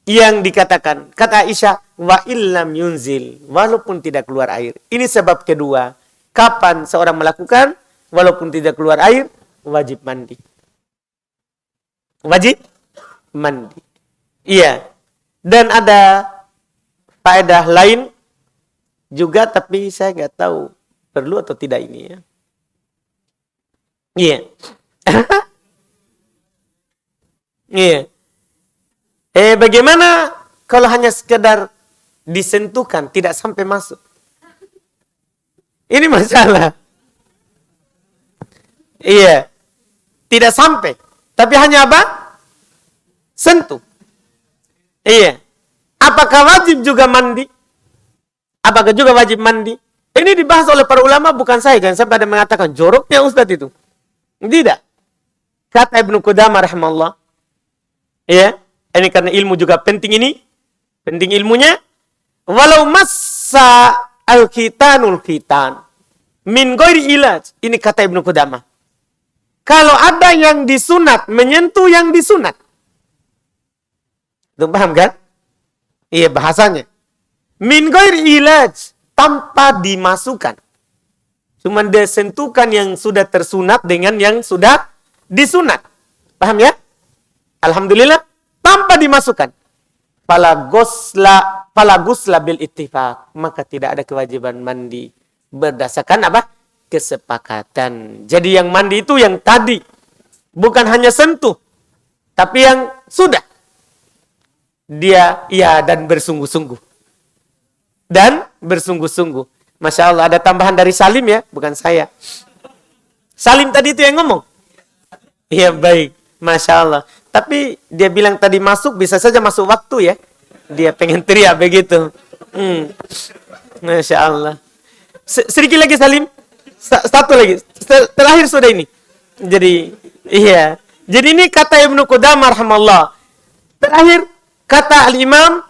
yang dikatakan. Kata Aisyah, wa illam yunzil. Walaupun tidak keluar air. Ini sebab kedua. Kapan seorang melakukan, walaupun tidak keluar air, wajib mandi. Wajib mandi. Iya. Dan ada faedah lain juga, tapi saya nggak tahu perlu atau tidak ini ya. Iya. Iya. Bagaimana kalau hanya sekedar disentuhkan, tidak sampai masuk? Ini masalah. Iya. Tidak sampai. Tapi hanya apa? Sentuh. Iya. Apakah wajib juga mandi? Apakah juga wajib mandi? Ini dibahas oleh para ulama, bukan saya. Kan sampai ada mengatakan joroknya Ustadz itu. Tidak. Kata Ibnu Qudamah rahimahullah. Ya, ini karena ilmu juga penting ini. Penting ilmunya. Walau massa al-khitanul khitan. Min ghairi ilaj. Ini kata Ibnu Qudamah. Kalau ada yang disunat, menyentuh yang disunat. Tuh paham kan? Iya bahasanya. Min ghairi ilaj. Tanpa dimasukkan. Cuma dia sentuhkan yang sudah tersunat dengan yang sudah disunat. Paham ya? Alhamdulillah, tanpa dimasukkan. Fala gusla bil ittifaq. Maka tidak ada kewajiban mandi. Berdasarkan apa? Kesepakatan. Jadi yang mandi itu yang tadi. Bukan hanya sentuh. Tapi yang sudah. Dia, ya, dan bersungguh-sungguh. Dan bersungguh-sungguh. Masya Allah, ada tambahan dari Salim ya. Bukan saya. Salim tadi itu yang ngomong. Iya, baik. Masya Allah. Tapi dia bilang tadi masuk, bisa saja masuk waktu ya. Dia pengen teriak begitu. Masya Allah. Sedikit lagi Salim. Satu lagi. Terakhir sudah ini. Jadi, iya. Jadi ini kata Ibnu Qudamah rahimahullah. Terakhir, kata Al-Imam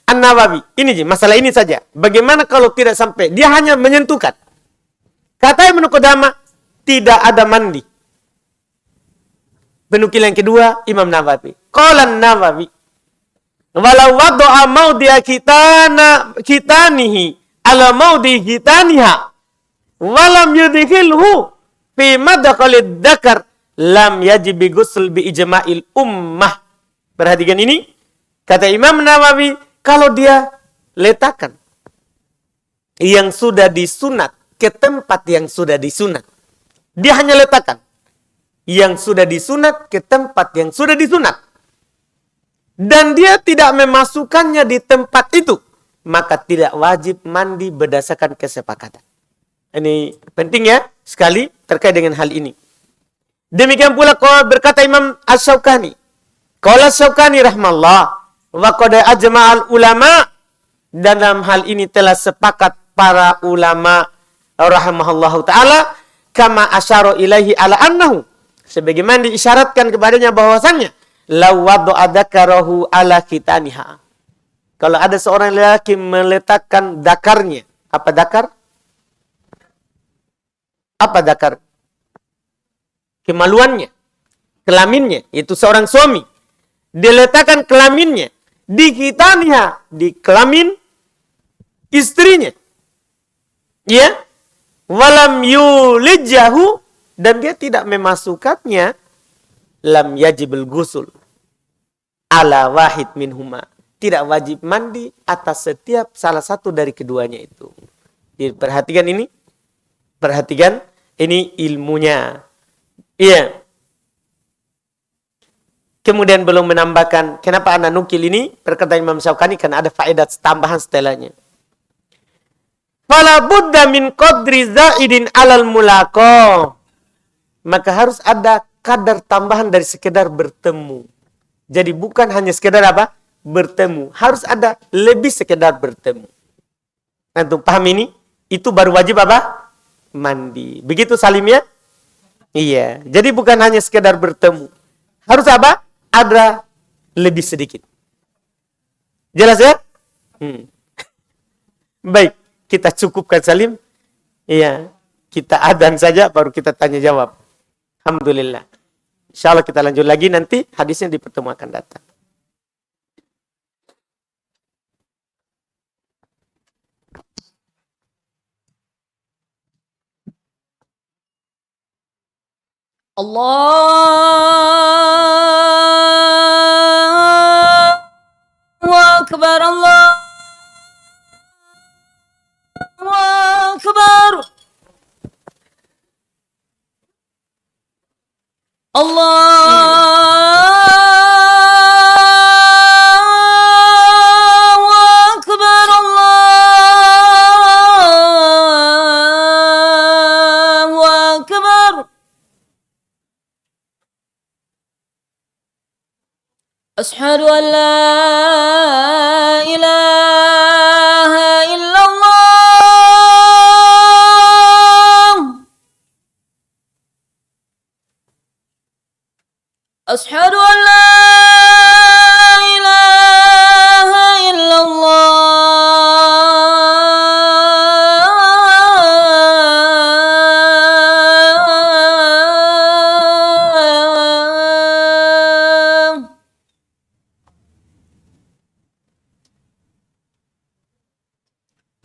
An-Nawawi. Ini masalah ini saja. Bagaimana kalau tidak sampai? Dia hanya menyentuhkan. Kata Ibnu Qudamah, tidak ada mandi. Penukilan kedua, Imam Nawawi. Qala Nawawi. Walau wadu'a maudhi'a kitanihi ala maudhi kitaniha. Walam yudhilhu fi madakhalid dakar. Lam yajibi ghusl bi ijma'il ummah. Perhatikan ini. Kata Imam Nawawi. Kalau dia letakkan yang sudah disunat ke tempat yang sudah disunat. Dia hanya letakkan yang sudah disunat ke tempat yang sudah disunat. Dan dia tidak memasukkannya di tempat itu. Maka tidak wajib mandi berdasarkan kesepakatan. Ini penting ya sekali terkait dengan hal ini. Demikian pula berkata Imam Asy-Syaukani. Qala Asy-Syaukani rahmallah. Wa qad ajma'al ulama. Dalam hal ini telah sepakat para ulama rahimahullahu ta'ala. Kama asyara ilaihi ala annahu. Sebagaimana diisyaratkan kepadanya bahwasannya lawadu adakarahu ala kitaniha. Kalau ada seorang lelaki meletakkan dakarnya, apa dakar? Apa zakar? Kemaluannya, kelaminnya, itu seorang suami. Dia letakkan kelaminnya di khitaniha, di kelamin istrinya. Ya, walam yulijahu, dan dia tidak memasukkannya, lam yajibul gusul ala wahid minhuma. Tidak wajib mandi atas setiap salah satu dari keduanya itu. Perhatikan ini. Perhatikan ini ilmunya. Iya. Kemudian belum menambahkan, kenapa anak nukil ini? Perkataan Imam Syaukani karena ada faedah tambahan setelahnya. Fala budda min qadri zaidin alal mulaqah. Maka harus ada kadar tambahan dari sekedar bertemu. Jadi bukan hanya sekedar apa? Bertemu. Harus ada lebih sekedar bertemu. Antum paham ini? Itu baru wajib apa? Mandi. Begitu Salim ya? Iya. Jadi bukan hanya sekedar bertemu. Harus apa? Ada lebih sedikit. Jelas ya? Baik. Kita cukupkan Salim. Iya. Kita adzan saja baru kita tanya jawab. Alhamdulillah. InsyaAllah kita lanjut lagi nanti hadisnya di pertemuan akan datang. Allahu Akbar, Allahu Akbar. Allahu Akbar, Allahu Akbar. Asyhadu an la ilaha illallah. Asyhadu an la ilaha illallah.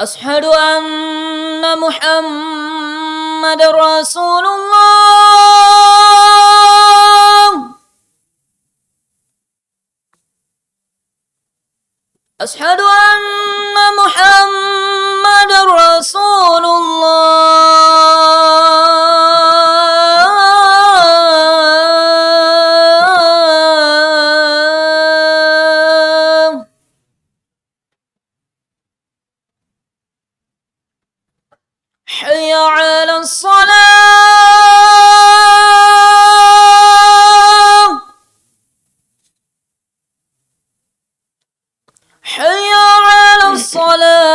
Asyhadu anna Muhammadar Rasulullah. Asyhadu anna Muhammadar Rasulullah. Hayya 'alas salah. Hayya 'alas salah.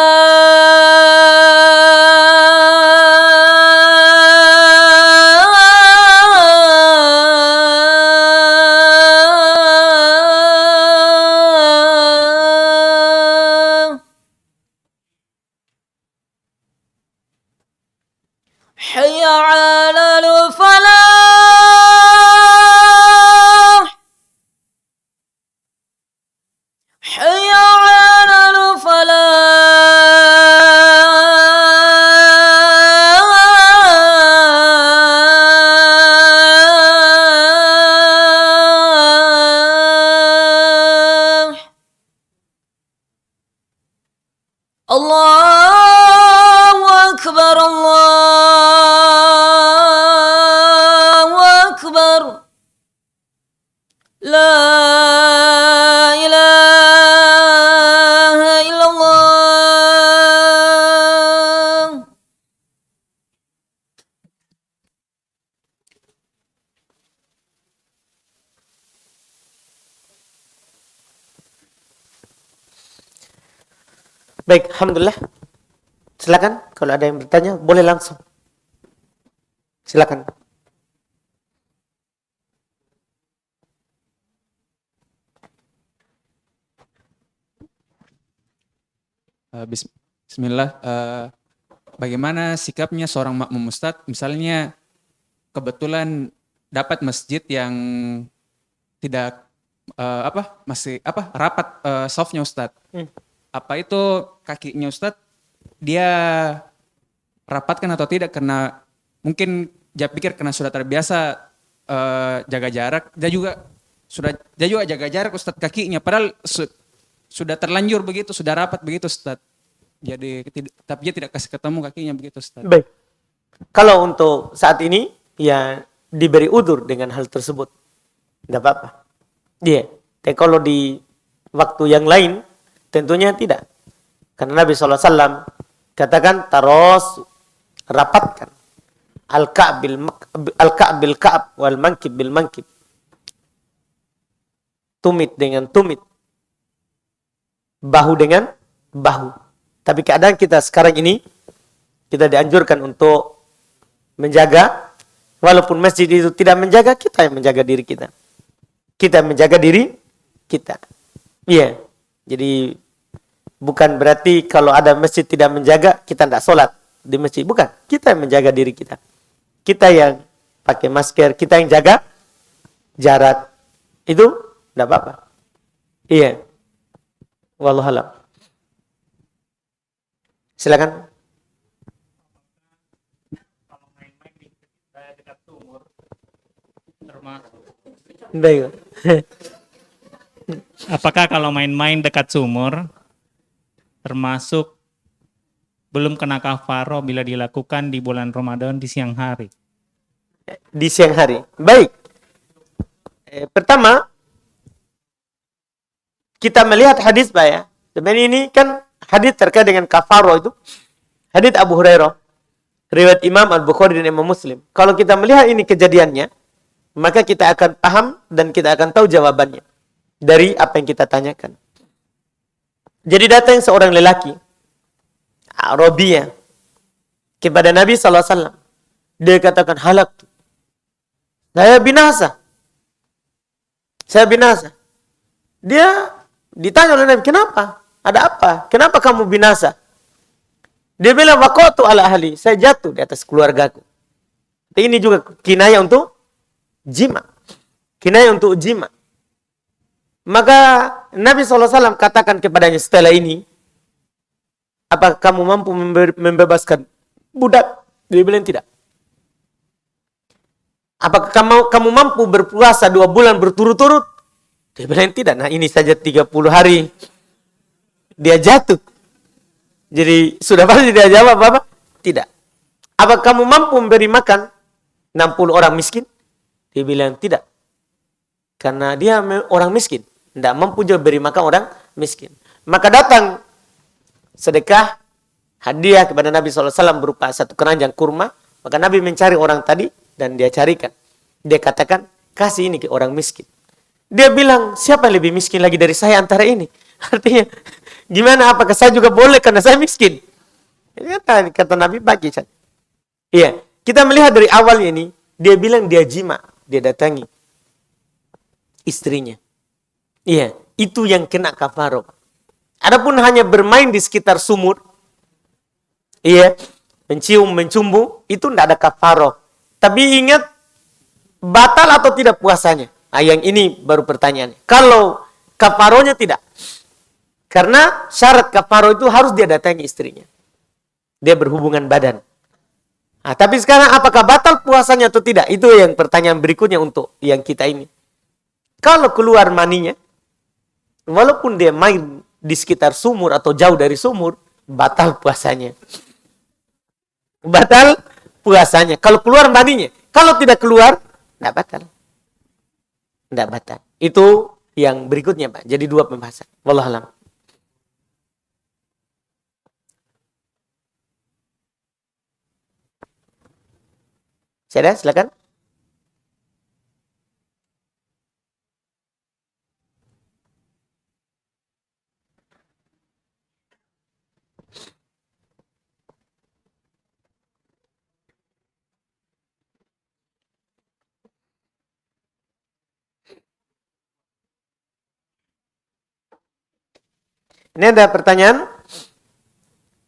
Hayya 'alal falah. Hayya 'alal falah. Allahu Akbar, Allahu Akbar. La ilaha illallah. Baik, alhamdulillah. Silakan kalau ada yang bertanya boleh langsung. Silakan. Bismillah. bagaimana sikapnya seorang makmum Ustadz, misalnya kebetulan dapat masjid yang tidak rapat softnya Ustadz. Apa itu kakinya Ustadz dia rapatkan atau tidak, karena mungkin dia pikir karena sudah terbiasa jaga jarak, dia juga jaga jarak Ustadz kakinya, padahal sudah terlanjur begitu, sudah rapat begitu Ustadz. Jadi tapi dia tidak kasih ketemu kakinya begitu Ustadz. Baik. Kalau untuk saat ini ya diberi udzur dengan hal tersebut. Tidak apa-apa. Iya. Tapi kalau di waktu yang lain tentunya tidak. Karena Nabi SAW katakan taros, rapatkan al-ka'b bil ka'b wal mankib bil mankib. Tumit dengan tumit. Bahu dengan bahu. Tapi keadaan kita sekarang ini, kita dianjurkan untuk menjaga, walaupun masjid itu tidak menjaga, kita yang menjaga diri kita. Kita menjaga diri kita. Iya. Jadi bukan berarti kalau ada masjid tidak menjaga, kita tidak sholat di masjid. Bukan. Kita yang menjaga diri kita. Kita yang pakai masker, kita yang jaga jarak. Itu tidak apa-apa. Iya. Wallahualam. Silakan. Baik. Apakah kalau main-main dekat sumur termasuk belum kena kafaro bila dilakukan di bulan Ramadan di siang hari? Di siang hari. Baik. Pertama, kita melihat hadis Pak ya. Sebenarnya ini kan hadis terkait dengan kafaro itu. Hadis Abu Hurairah. Riwayat Imam Al-Bukhari dan Imam Muslim. Kalau kita melihat ini kejadiannya, maka kita akan paham dan kita akan tahu jawabannya dari apa yang kita tanyakan. Jadi datang seorang lelaki, Arabiyah, kepada Nabi SAW. Dia katakan, halak. Saya binasa. Saya binasa. Dia ditanya oleh Nabi, kenapa? Ada apa? Kenapa kamu binasa? Dia bilang, waqatu ala ahli. Saya jatuh di atas keluargaku. Ini juga kinayah untuk jima. Kinayah untuk jima. Maka Nabi SAW katakan kepadanya setelah ini, apakah kamu mampu membebaskan budak? Dia bilang tidak. Apakah kamu mampu berpuasa 2 bulan berturut-turut? Dia bilang tidak. Nah ini saja 30 hari. Dia jatuh. Jadi sudah pasti dia jawab apa? Tidak. Apakah kamu mampu memberi makan 60 orang miskin? Dia bilang tidak. Karena dia orang miskin. Tidak mampu juga beri makan orang miskin. Maka datang sedekah hadiah kepada Nabi SAW berupa 1 keranjang kurma. Maka Nabi mencari orang tadi dan dia carikan. Dia katakan, kasih ini ke orang miskin. Dia bilang, siapa yang lebih miskin lagi dari saya antara ini? Artinya, gimana, apakah saya juga boleh karena saya miskin? Kata Nabi, bagi saja. Iya, kita melihat dari awal ini, dia bilang dia jima, dia datangi istrinya. Iya, itu yang kena kafaro. Adapun hanya bermain di sekitar sumur, iya, mencium, mencumbu, itu tidak ada kafaro. Tapi ingat, batal atau tidak puasanya? Nah, yang ini baru pertanyaannya. Kalau kafaronya tidak. Karena syarat kafaro itu harus dia datangi istrinya. Dia berhubungan badan. Nah, tapi sekarang apakah batal puasanya atau tidak? Itu yang pertanyaan berikutnya untuk yang kita ini. Kalau keluar maninya, walaupun dia main di sekitar sumur atau jauh dari sumur, batal puasanya. Batal puasanya. Kalau keluar maninya. Kalau tidak keluar, tidak batal. Tidak batal. Itu yang berikutnya, Pak. Jadi 2 pembahasan. Wallahualam. Saya silakan. Ini ada pertanyaan.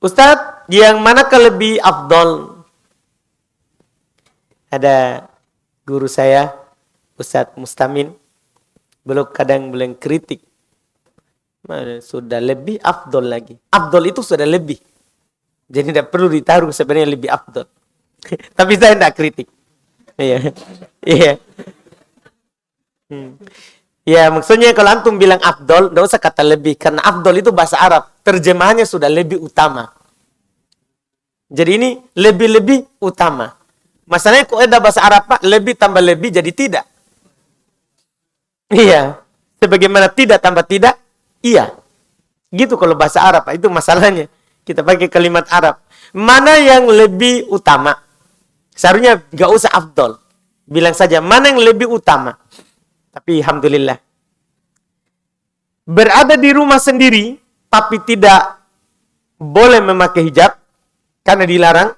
Ustadz, Yang manakah lebih afdol? Ada guru saya, Ustadz Mustamin, kadang kritik. Sudah lebih afdol lagi. Afdol itu sudah lebih. Jadi tidak perlu ditaruh sebenarnya lebih afdol. Tapi saya tidak kritik. Iya. Iya. Ya, maksudnya kalau antum bilang afdol, tidak usah kata lebih. Karena afdol itu bahasa Arab. Terjemahannya sudah lebih utama. Jadi ini lebih-lebih utama. Masalahnya kok ada bahasa Arab, Pak, lebih tambah lebih jadi tidak. Iya. Sebagaimana tidak tambah tidak, iya. Gitu kalau bahasa Arab, itu masalahnya. Kita pakai kalimat Arab. Mana yang lebih utama? Seharusnya gak usah afdol. Bilang saja, mana yang lebih utama? Tapi alhamdulillah. Berada di rumah sendiri, tapi tidak boleh memakai hijab, karena dilarang.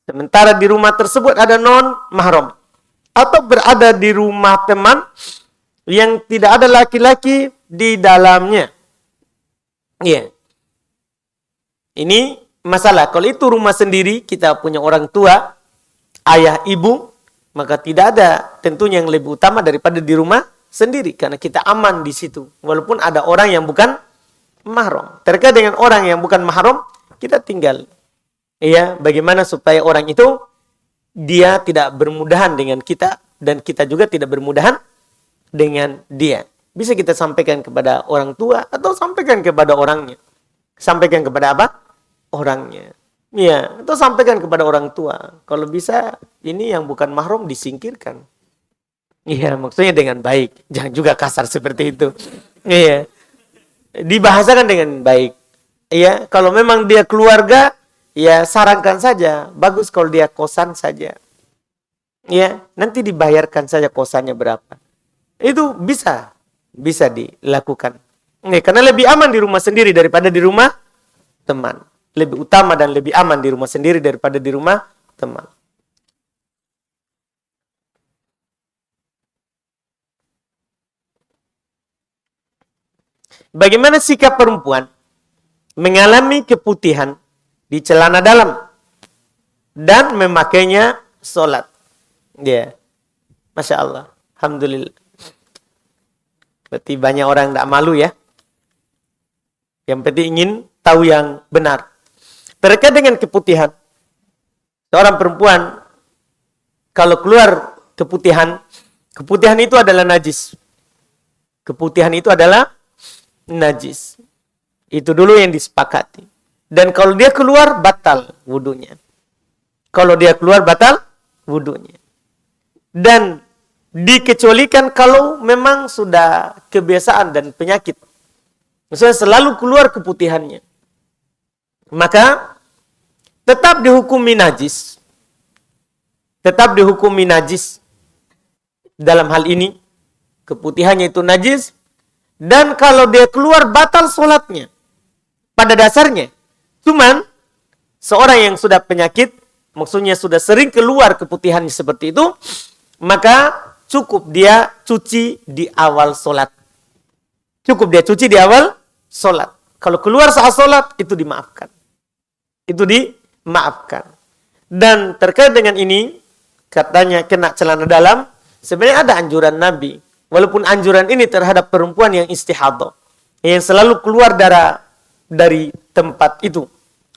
Sementara di rumah tersebut ada non-mahram. Atau berada di rumah teman, yang tidak ada laki-laki di dalamnya. Iya. Ini masalah. Kalau itu rumah sendiri, kita punya orang tua, ayah, ibu, maka tidak ada tentunya yang lebih utama daripada di rumah sendiri. Karena kita aman di situ. Walaupun ada orang yang bukan mahram. Terkait dengan orang yang bukan mahram, kita tinggal. Iya, bagaimana supaya orang itu, dia tidak bermudahan dengan kita, dan kita juga tidak bermudahan dengan dia. Bisa kita sampaikan kepada orang tua, atau sampaikan kepada orangnya. Sampaikan kepada apa? Orangnya. Iya, atau sampaikan kepada orang tua. Kalau bisa, ini yang bukan mahram disingkirkan. Iya, maksudnya dengan baik. Jangan juga kasar seperti itu. Iya. Dibahasakan dengan baik. Iya, kalau memang dia keluarga, ya sarankan saja. Bagus kalau dia kosan saja. Iya, nanti dibayarkan saja kosannya berapa. Itu bisa dilakukan. Iya, karena lebih aman di rumah sendiri daripada di rumah teman. Lebih utama dan lebih aman di rumah sendiri daripada di rumah teman. Bagaimana sikap perempuan mengalami keputihan di celana dalam dan memakainya sholat? Ya, Masya Allah. Alhamdulillah. Berarti banyak orang tidak malu ya. Yang penting ingin tahu yang benar. Terkait dengan keputihan, seorang perempuan kalau keluar keputihan itu adalah najis. Keputihan itu adalah najis. Itu dulu yang disepakati. Dan kalau dia keluar, batal wudunya. Kalau dia keluar, batal wudunya. Dan dikecualikan kalau memang sudah kebiasaan dan penyakit. Misalnya selalu keluar keputihannya. Maka tetap dihukumi najis. Tetap dihukumi najis. Dalam hal ini, keputihannya itu najis. Dan kalau dia keluar, batal sholatnya. Pada dasarnya. Cuman, seorang yang sudah penyakit, maksudnya sudah sering keluar keputihannya seperti itu, maka cukup dia cuci di awal sholat. Cukup dia cuci di awal sholat. Kalau keluar saat sholat, itu dimaafkan. Itu dimaafkan. Dan terkait dengan ini, katanya kena celana dalam, sebenarnya ada anjuran Nabi. Walaupun anjuran ini terhadap perempuan yang istihadah, yang selalu keluar darah dari tempat itu.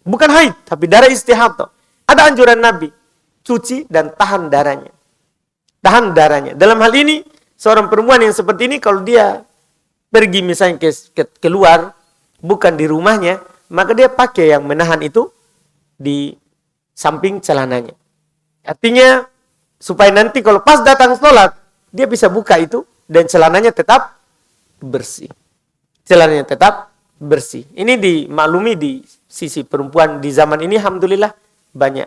Bukan haid, tapi darah istihadah. Ada anjuran Nabi, cuci dan tahan darahnya. Tahan darahnya. Dalam hal ini, seorang perempuan yang seperti ini, kalau dia pergi misalnya keluar, bukan di rumahnya, maka dia pakai yang menahan itu di samping celananya. Artinya, supaya nanti kalau pas datang sholat, dia bisa buka itu, dan celananya tetap bersih. Celananya tetap bersih. Ini dimaklumi di sisi perempuan di zaman ini, alhamdulillah, banyak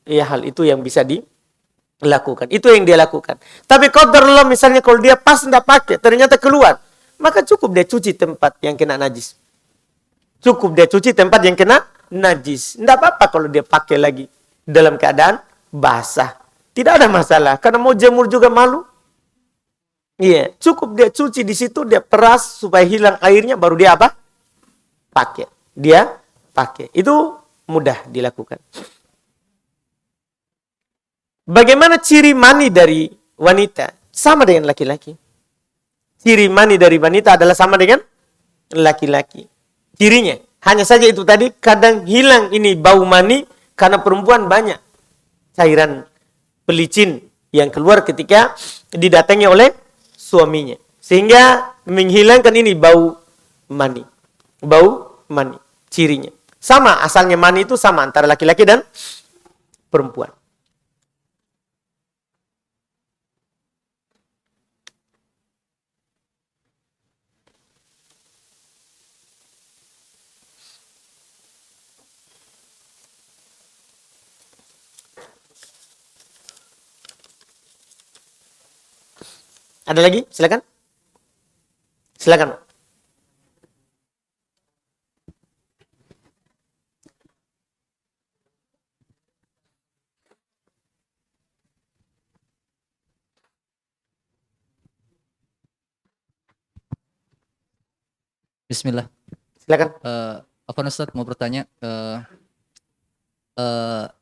ya hal itu yang bisa dilakukan. Itu yang dia lakukan. Tapi qadarullah misalnya kalau dia pas tidak pakai, ternyata keluar, maka cukup dia cuci tempat yang kena najis. Cukup dia cuci tempat yang kena najis. Tidak apa-apa kalau dia pakai lagi dalam keadaan basah. Tidak ada masalah. Karena mau jemur juga malu. Iya, cukup dia cuci di situ, dia peras supaya hilang airnya, baru dia apa? Pakai. Dia pakai. Itu mudah dilakukan. Bagaimana ciri mani dari wanita? Sama dengan laki-laki. Ciri mani dari wanita adalah sama dengan laki-laki. Cirinya, hanya saja itu tadi, kadang hilang ini bau mani, karena perempuan banyak cairan pelicin yang keluar ketika didatangi oleh suaminya. Sehingga menghilangkan ini bau mani. Bau mani, cirinya. Sama, asalnya mani itu sama antara laki-laki dan perempuan. Ada lagi? Silakan. Silakan. Bismillah. Silakan. Afwan Ustadz mau bertanya,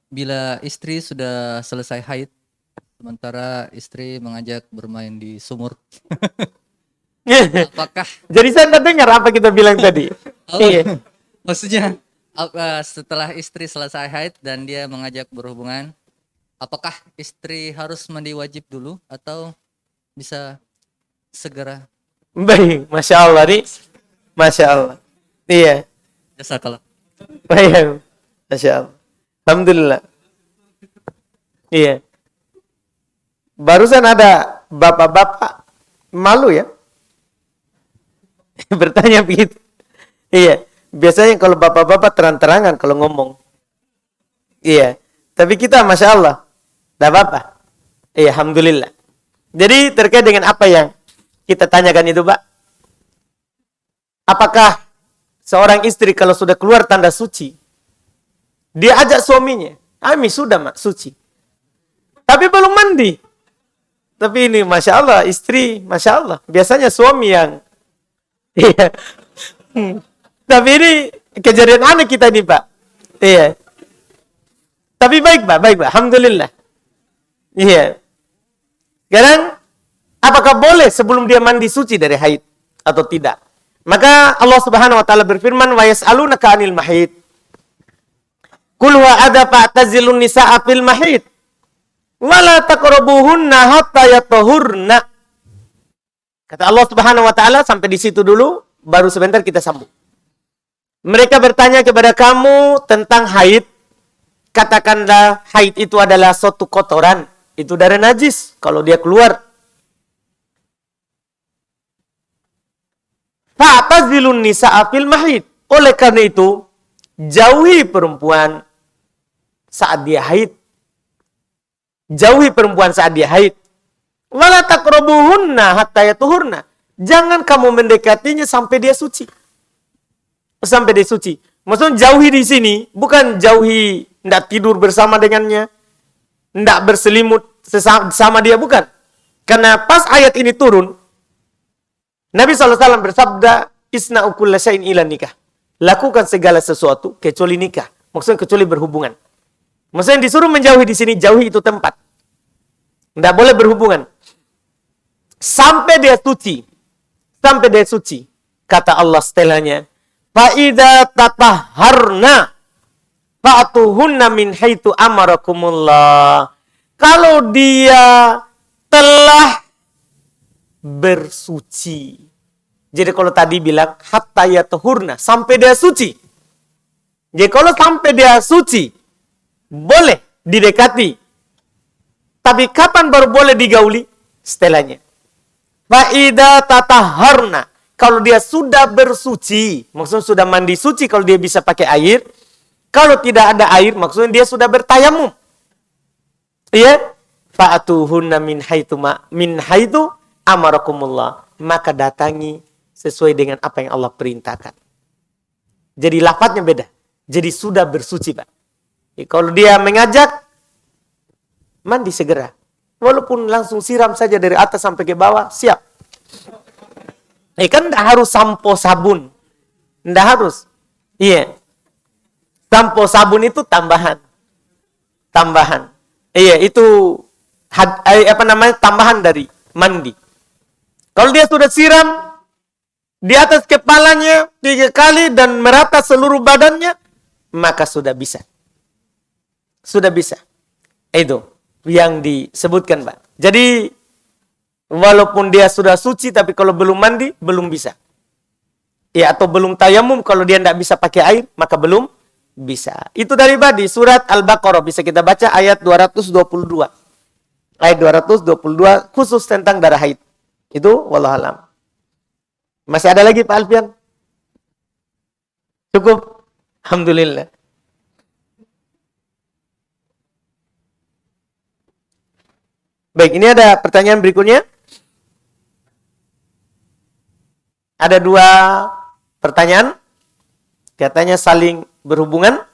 bila istri sudah selesai haid, sementara istri mengajak bermain di sumur, apakah Jadi saya tidak dengar apa kita bilang tadi. Iya. maksudnya setelah istri selesai haid dan dia mengajak berhubungan, apakah istri harus mandi wajib dulu atau bisa segera? Baik, Masya Allah nih. Masya Allah. Iya. Jazakallah. Baik. Masya Allah. Alhamdulillah. Iya. Barusan ada bapak-bapak malu ya. Bertanya begitu. Iya. Biasanya kalau bapak-bapak terang-terangan kalau ngomong. Iya. Tapi kita Masya Allah. Tidak apa-apa. Iya, Alhamdulillah. Jadi terkait dengan apa yang kita tanyakan itu, Pak. Apakah seorang istri kalau sudah keluar tanda suci, dia ajak suaminya, Ami sudah mak suci, tapi belum mandi. Tapi ini Masya Allah, istri, Masya Allah. Biasanya suami yang, iya. Tapi ini kejadian aneh kita nih, Pak. Iya. Tapi baik, Pak, baik, Pak. Alhamdulillah. Iya. Sekarang, apakah boleh sebelum dia mandi suci dari haid atau tidak? Maka Allah Subhanahu wa taala berfirman, "Wa yas'alunaka 'anil mahid." Qul huwa adza fa'tazilun nisaa fil mahid. Wa la taqrabuhunna hatta yatahurna. Kata Allah Subhanahu wa taala sampai di situ dulu, baru sebentar kita sambung. Mereka bertanya kepada kamu tentang haid. Katakanlah haid itu adalah suatu kotoran, itu darah najis kalau dia keluar. Fa'tazilun nisaa fil mahid. Oleh karena itu, jauhi perempuan saat dia haid. Jauhi perempuan saat dia haid. Wala taqrabuhunna hatta yatuhurna. Jangan kamu mendekatinya sampai dia suci. Sampai dia suci. Maksudnya jauhi di sini bukan jauhi ndak tidur bersama dengannya, ndak berselimut sama dia, bukan. Karena pas ayat ini turun, Nabi SAW bersabda, "Isna'u kulla syai'in ila nikah." Lakukan segala sesuatu kecuali nikah. Maksudnya kecuali berhubungan. Maksudnya disuruh menjauhi di sini, jauhi itu tempat. Tidak boleh berhubungan. Sampai dia suci. Sampai dia suci. Kata Allah setelahnya, "Fa'idha tatahharna fa'tuhunna min haitu amarakumullah." Kalau dia telah bersuci. Jadi kalau tadi bilang hatta yatahurna, sampai dia suci. Jadi kalau sampai dia suci, boleh didekati. Tapi kapan baru boleh digauli? Setelahnya. Fa'idha tatahharna. Kalau dia sudah bersuci, maksudnya sudah mandi suci kalau dia bisa pakai air. Kalau tidak ada air, maksudnya dia sudah bertayamum. Iya? Fa'atuhunna min haitu amarakumullah. Maka datangi sesuai dengan apa yang Allah perintahkan. Jadi lafadznya beda. Jadi sudah bersuci, Pak. Kalau dia mengajak, mandi segera. Walaupun langsung siram saja dari atas sampai ke bawah, siap. Kan tidak harus sampo sabun. Tidak harus. Iya. Sampo sabun itu tambahan. Tambahan. Iya, itu tambahan dari mandi. Kalau dia sudah siram di atas kepalanya 3 kali dan merata seluruh badannya, maka sudah bisa. Sudah bisa. Itu yang disebutkan, Pak. Jadi walaupun dia sudah suci, tapi kalau belum mandi, belum bisa. Ya, atau belum tayamum, kalau dia tidak bisa pakai air, maka belum bisa. Itu dari di surat Al-Baqarah. Bisa kita baca ayat 222. Ayat 222 khusus tentang darah haid. Itu wallahualam. Masih ada lagi Pak Alfian? Cukup? Alhamdulillah. Baik, ini ada pertanyaan berikutnya. Ada 2 pertanyaan. Katanya saling berhubungan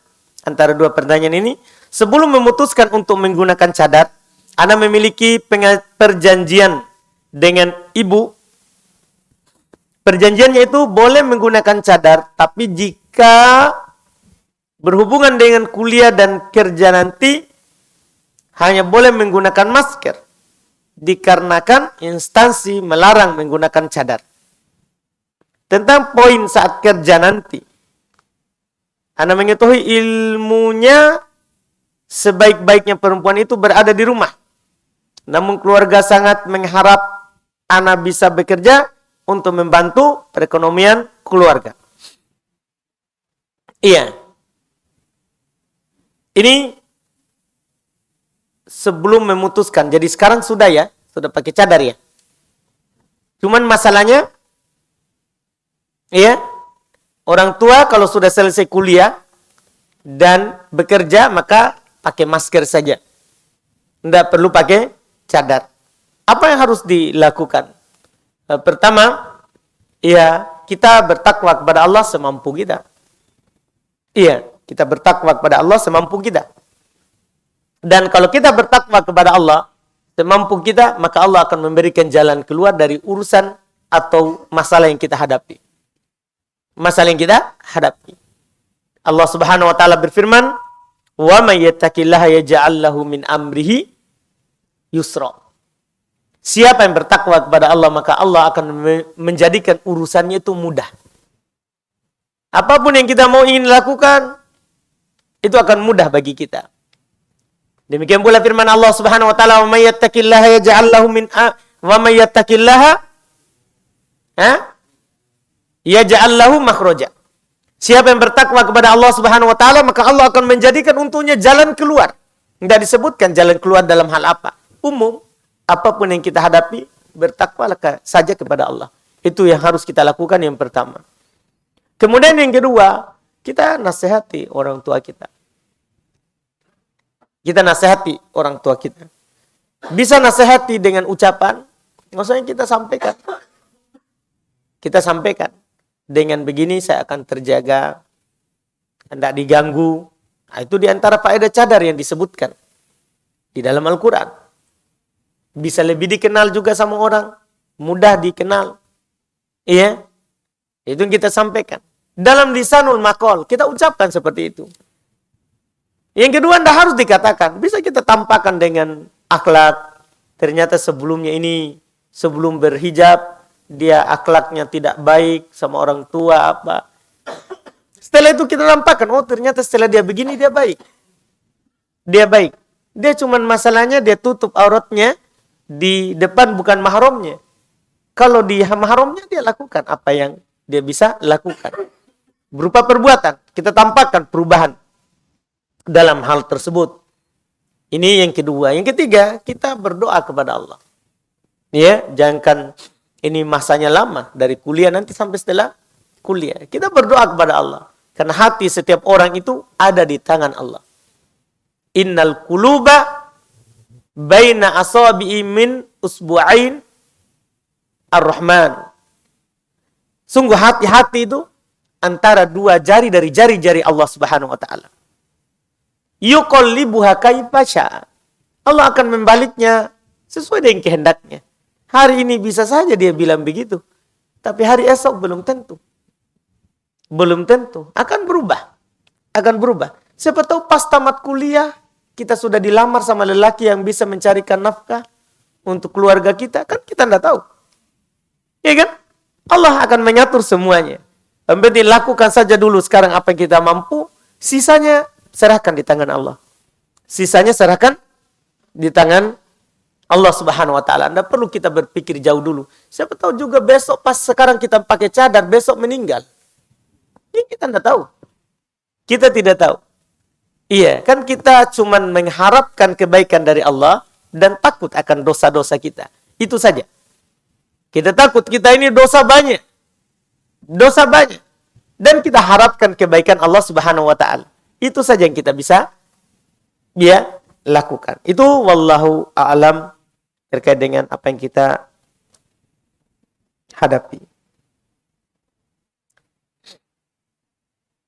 antara 2 pertanyaan ini. Sebelum memutuskan untuk menggunakan cadar, Ana memiliki perjanjian dengan ibu. Perjanjiannya itu boleh menggunakan cadar, tapi jika berhubungan dengan kuliah dan kerja nanti, hanya boleh menggunakan masker. Dikarenakan instansi melarang menggunakan cadar. Tentang poin saat kerja nanti, Anda mengetahui ilmunya sebaik-baiknya perempuan itu berada di rumah. Namun keluarga sangat mengharap Anda bisa bekerja untuk membantu perekonomian keluarga. Iya. Ini sebelum memutuskan. Jadi sekarang sudah ya, sudah pakai cadar ya. Cuman masalahnya, iya, orang tua kalau sudah selesai kuliah dan bekerja, maka pakai masker saja. Tidak perlu pakai cadar. Apa yang harus dilakukan? Pertama, ya, kita bertakwa kepada Allah semampu kita. Iya, kita bertakwa kepada Allah semampu kita. Dan kalau kita bertakwa kepada Allah semampu kita, maka Allah akan memberikan jalan keluar dari urusan atau masalah yang kita hadapi. Masalah yang kita hadapi. Allah Subhanahu wa taala berfirman, "Wa may yattaqillaha yaj'al lahu min amrihi yusra." Siapa yang bertakwa kepada Allah, maka Allah akan menjadikan urusannya itu mudah. Apapun yang kita mau ingin lakukan, itu akan mudah bagi kita. Demikian pula firman Allah Subhanahu wa taala, "Wa may yattaqillaha yaj'al lahu min wa may yattaqillaha yaj'al lahu makhraja." Siapa yang bertakwa kepada Allah Subhanahu wa taala, maka Allah akan menjadikan untuknya jalan keluar. Tidak disebutkan jalan keluar dalam hal apa. Umum, apapun yang kita hadapi, bertakwalah saja kepada Allah. Itu yang harus kita lakukan yang pertama. Kemudian yang kedua, kita nasihati orang tua kita. Kita nasihati orang tua kita. Bisa nasihati dengan ucapan, maksudnya kita sampaikan. Kita sampaikan. Dengan begini saya akan terjaga, tidak diganggu. Nah, itu diantara faedah cadar yang disebutkan di dalam Al-Quran. Bisa lebih dikenal juga sama orang, mudah dikenal. Iya, itu yang kita sampaikan. Dalam lisanul maqal, kita ucapkan seperti itu. Yang kedua, tidak harus dikatakan. Bisa kita tampakkan dengan akhlak. Ternyata sebelumnya ini, sebelum berhijab, dia akhlaknya tidak baik sama orang tua apa. Setelah itu kita tampakkan, oh ternyata setelah dia begini dia baik. Dia baik. Dia cuman masalahnya dia tutup auratnya di depan bukan mahramnya. Kalau di mahramnya dia lakukan apa yang dia bisa lakukan. Berupa perbuatan. Kita tampakkan perubahan dalam hal tersebut. Ini yang kedua. Yang ketiga, kita berdoa kepada Allah. Ya, jangan ini masanya lama, dari kuliah nanti sampai setelah kuliah. Kita berdoa kepada Allah. Karena hati setiap orang itu ada di tangan Allah. Innal quluba baina asabi'i min usbu'ain ar-Rahman. Sungguh hati-hati itu antara 2 jari dari jari-jari Allah Subhanahu wa taala. Yuqallibuha kaifa syaa. Allah akan membaliknya sesuai dengan kehendaknya. Hari ini bisa saja dia bilang begitu. Tapi hari esok belum tentu. Belum tentu. Akan berubah. akan berubah. Siapa tahu pas tamat kuliah, kita sudah dilamar sama lelaki yang bisa mencarikan nafkah untuk keluarga kita. Kan kita tidak tahu. Ya kan? Allah akan mengatur semuanya. Yang penting lakukan saja dulu sekarang apa yang kita mampu. Sisanya serahkan di tangan Allah. Sisanya serahkan di tangan Allah Subhanahu wa taala. Tidak perlu kita berpikir jauh dulu. Siapa tahu juga besok pas sekarang kita pakai cadar, besok meninggal. Ini kita tidak tahu. Kita tidak tahu. Iya, kan kita cuma mengharapkan kebaikan dari Allah dan takut akan dosa-dosa kita. Itu saja. Kita takut kita ini dosa banyak. Dosa banyak. Dan kita harapkan kebaikan Allah Subhanahu wa taala. Itu saja yang kita bisa lakukan. Itu wallahu a'lam terkait dengan apa yang kita hadapi.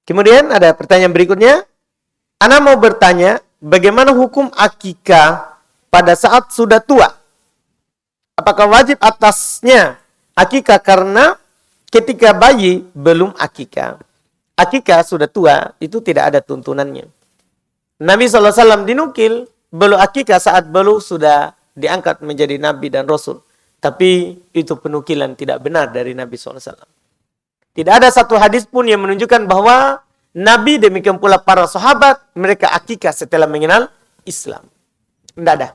Kemudian ada pertanyaan berikutnya. Ana mau bertanya, bagaimana hukum akikah pada saat sudah tua? Apakah wajib atasnya akikah karena ketika bayi belum akikah? Akikah sudah tua, itu tidak ada tuntunannya. Nabi SAW dinukil, belum akikah saat belum sudah diangkat menjadi Nabi dan Rasul. Tapi itu penukilan tidak benar dari Nabi SAW. Tidak ada satu hadis pun yang menunjukkan bahwa Nabi demikian pula para sahabat, mereka akikah setelah mengenal Islam. Tidak ada.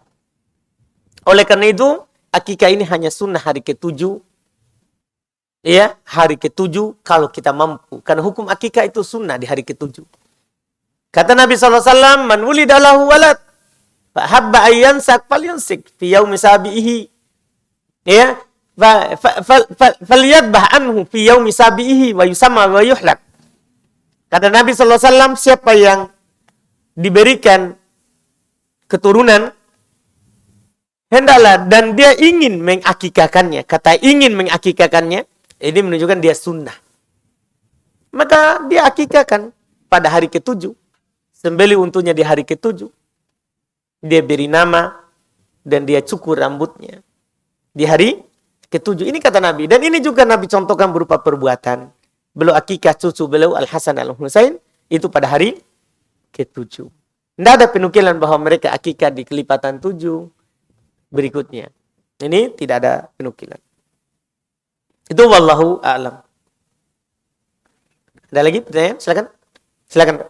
Oleh karena itu, akikah ini hanya sunnah hari ke-7. Ya, hari ke-7 kalau kita mampu. Karena hukum akikah itu sunnah di hari ke-7. Kata Nabi SAW, man wulida lahu walad, fahabba ayyansak falyansik fi yaumi sabi'ihi. Ya, falyadbah anhu fi yaumi sabi'ihi wa yusamma wa yuhlak. Kata Nabi SAW, siapa yang diberikan keturunan, hendaklah dan dia ingin mengakikahkannya. Kata ingin mengakikahkannya, ini menunjukkan dia sunnah. Maka dia akikahkan pada hari ke-7. Sembelih untuknya di hari ke-7. Dia beri nama dan dia cukur rambutnya di hari ke-7. Ini kata Nabi. Dan ini juga Nabi contohkan berupa perbuatan. Beliau akikah cucu beliau Al-Hasan Al-Husain itu pada hari ke-7. Tidak ada penukilan bahwa mereka akikah di kelipatan 7 berikutnya. Ini tidak ada penukilan. Itu wallahu a'lam. Ada lagi pertanyaan? Silakan. Silakan, Pak.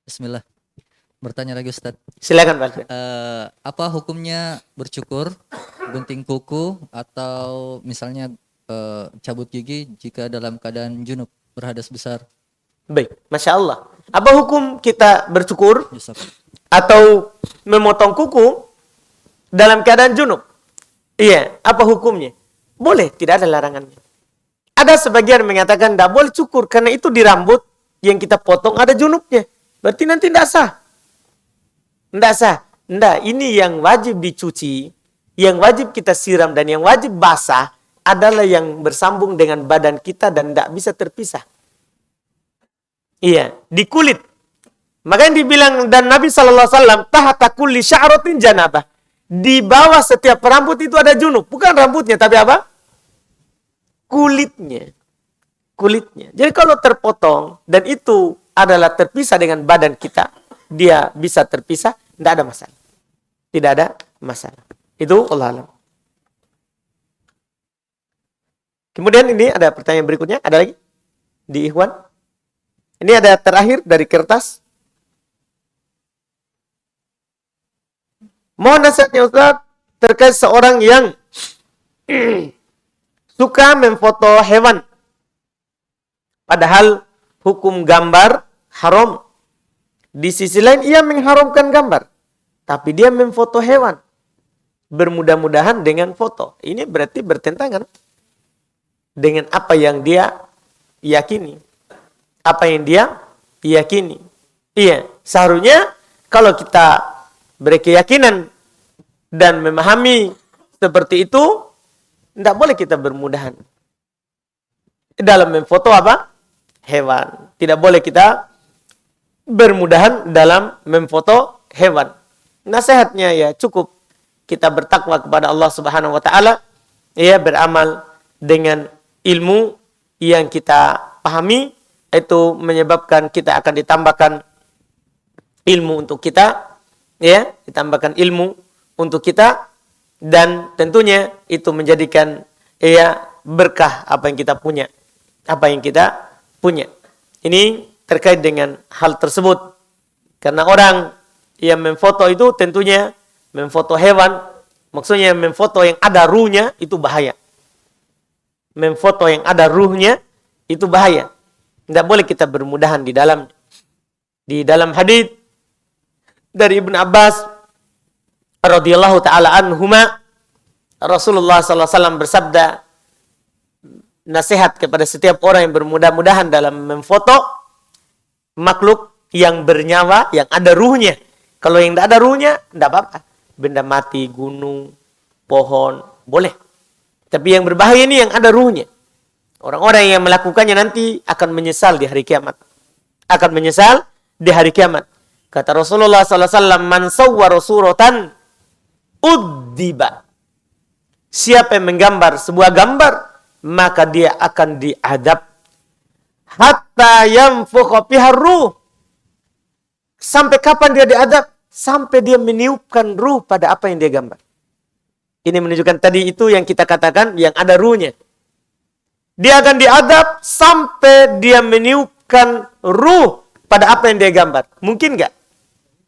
Bismillah. Bertanya lagi Ustadz. Silakan, Pak. Apa hukumnya bercukur, gunting kuku, atau misalnya cabut gigi jika dalam keadaan junub berhadas besar? Baik, Masya Allah. Apa hukum kita bercukur Yusuf. atau memotong kuku dalam keadaan junub? Iya, apa hukumnya? Boleh, tidak ada larangannya. Ada sebagian mengatakan tidak boleh cukur karena itu di rambut yang kita potong ada junubnya. Berarti nanti tidak sah. Tidak sah. Tidak, ini yang wajib dicuci, yang wajib kita siram dan yang wajib basah adalah yang bersambung dengan badan kita dan tidak bisa terpisah. Iya, di kulit. Makanya dibilang dan Nabi SAW tahta kulli sya'ratin janabah. Di bawah setiap rambut itu ada junub. Bukan rambutnya, tapi apa? Kulitnya. Kulitnya. Jadi kalau terpotong dan itu adalah terpisah dengan badan kita, dia bisa terpisah, tidak ada masalah. Tidak ada masalah. Itu Allah alam. Kemudian ini ada pertanyaan berikutnya. Ada lagi? Di Ikhwan. Ini ada terakhir dari kertas. Mohon nasihatnya Ustaz terkait seorang yang suka memfoto hewan. Padahal hukum gambar haram. Di sisi lain ia mengharamkan gambar. Tapi dia memfoto hewan. Bermudah-mudahan dengan foto. Ini berarti bertentangan dengan apa yang dia yakini. Apa yang dia yakini. Iya, seharusnya kalau kita berkeyakinan dan memahami seperti itu, tidak boleh kita bermudahan. Dalam memfoto apa? Hewan. Tidak boleh kita bermudahan dalam memfoto hewan. Nasihatnya ya cukup kita bertakwa kepada Allah Subhanahu wa taala, ya, beramal dengan ilmu yang kita pahami, itu menyebabkan kita akan ditambahkan ilmu untuk kita, ya, ditambahkan ilmu untuk kita, dan tentunya itu menjadikan, ya, berkah apa yang kita punya, Ini terkait dengan hal tersebut. Karena orang yang memfoto itu tentunya memfoto hewan, maksudnya memfoto yang ada ruhnya, itu bahaya. Memfoto yang ada ruhnya itu bahaya. Tidak boleh kita bermudahan di dalamnya. Di dalam hadis dari Ibnu Abbas radhiyallahu taala anhuma, Rasulullah sallallahu alaihi wasallam bersabda, nasihat kepada setiap orang yang bermudah-mudahan dalam memfoto makhluk yang bernyawa, yang ada ruhnya. Kalau yang tidak ada ruhnya, tidak apa-apa. Benda mati, gunung, pohon, boleh. Tapi yang berbahaya ini yang ada ruhnya. Orang-orang yang melakukannya nanti akan menyesal di hari kiamat. Akan menyesal di hari kiamat. Kata Rasulullah SAW, man sawwara suratan uddiba. Siapa yang menggambar sebuah gambar, maka dia akan diadab. Hatta yanfukha fiha ruh. Sampai kapan dia diadab? Sampai dia meniupkan ruh pada apa yang dia gambar. Ini menunjukkan tadi itu yang kita katakan yang ada ruhnya. Dia akan diadab sampai dia meniupkan ruh pada apa yang dia gambar. Mungkin nggak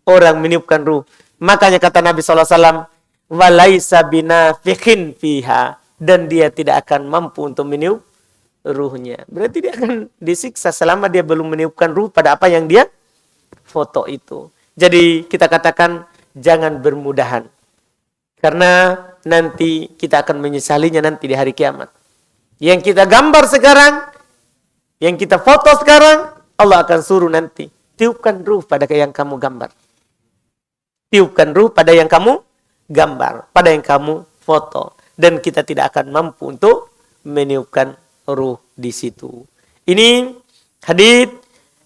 orang meniupkan ruh? Makanya kata Nabi SAW, walaisa binafikhin fiha. Dan dia tidak akan mampu untuk meniup ruhnya. Berarti dia akan disiksa selama dia belum meniupkan ruh pada apa yang dia foto itu. Jadi kita katakan jangan bermudahan. Karena nanti kita akan menyesalinya nanti di hari kiamat. Yang kita gambar sekarang, yang kita foto sekarang, Allah akan suruh nanti. Tiupkan ruh pada yang kamu gambar. Tiupkan ruh pada yang kamu gambar. Pada yang kamu foto. Dan kita tidak akan mampu untuk meniupkan ruh di situ. Ini hadits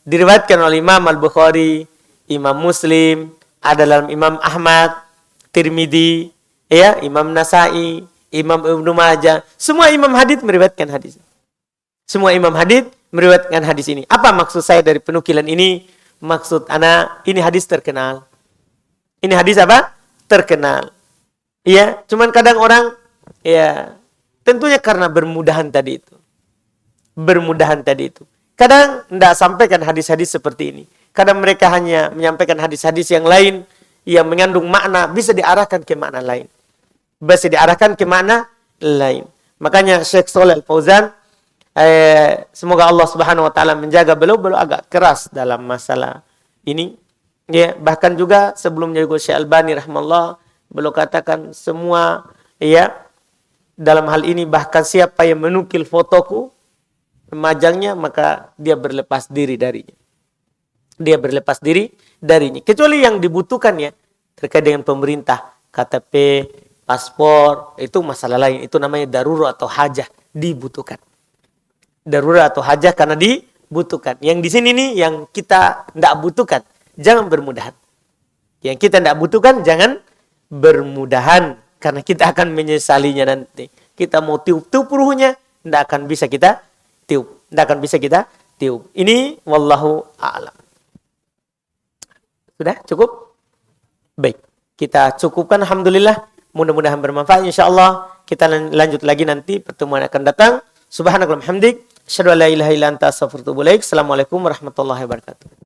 diriwayatkan oleh Imam Al-Bukhari, Imam Muslim, ada dalam Imam Ahmad, Tirmidzi, ya, Imam Nasai, Imam Ibnu Majah. Semua imam hadits meriwayatkan hadis. Semua imam hadits meriwayatkan hadis ini. Apa maksud saya dari penukilan ini? Maksud ana, ini hadis terkenal. Ini hadis apa? Terkenal. Ya, cuman kadang orang, ya, tentunya karena bermudahan tadi itu. Bermudahan tadi itu. Kadang tidak sampaikan hadis-hadis seperti ini. Kadang mereka hanya menyampaikan hadis-hadis yang lain yang mengandung makna, bisa diarahkan ke makna lain. Bisa diarahkan ke makna lain. Makanya Syekh Shalih Al-Fauzan, semoga Allah Subhanahu wa taala menjaga beliau agak keras dalam masalah ini. Ya, bahkan juga sebelumnya juga Syekh Albani rahimahullah beliau katakan semua, ya, dalam hal ini bahkan siapa yang menukil fotoku, memajangnya, maka dia berlepas diri darinya. Dia berlepas diri darinya. Kecuali yang dibutuhkannya terkait dengan pemerintah, KTP, paspor, itu masalah lain. Itu namanya darurat atau hajah, dibutuhkan. Darurat atau hajah karena dibutuhkan. Yang di sini nih yang kita tidak butuhkan, jangan bermudahan. Yang kita tidak butuhkan, jangan bermudahan. Karena kita akan menyesalinya nanti. Kita mau tiup-tiup ruhnya, tidak akan bisa kita tiup. Tidak akan bisa kita tiup. Ini wallahu a'lam. Sudah cukup? Baik. Kita cukupkan, alhamdulillah. Mudah-mudahan bermanfaat insyaallah. Kita lanjut lagi nanti pertemuan akan datang. Subhanakallahumma hamdik, asyhadu an la ilaha illa anta astaghfiruka wa atubu ilaik. Assalamualaikum warahmatullahi wabarakatuh.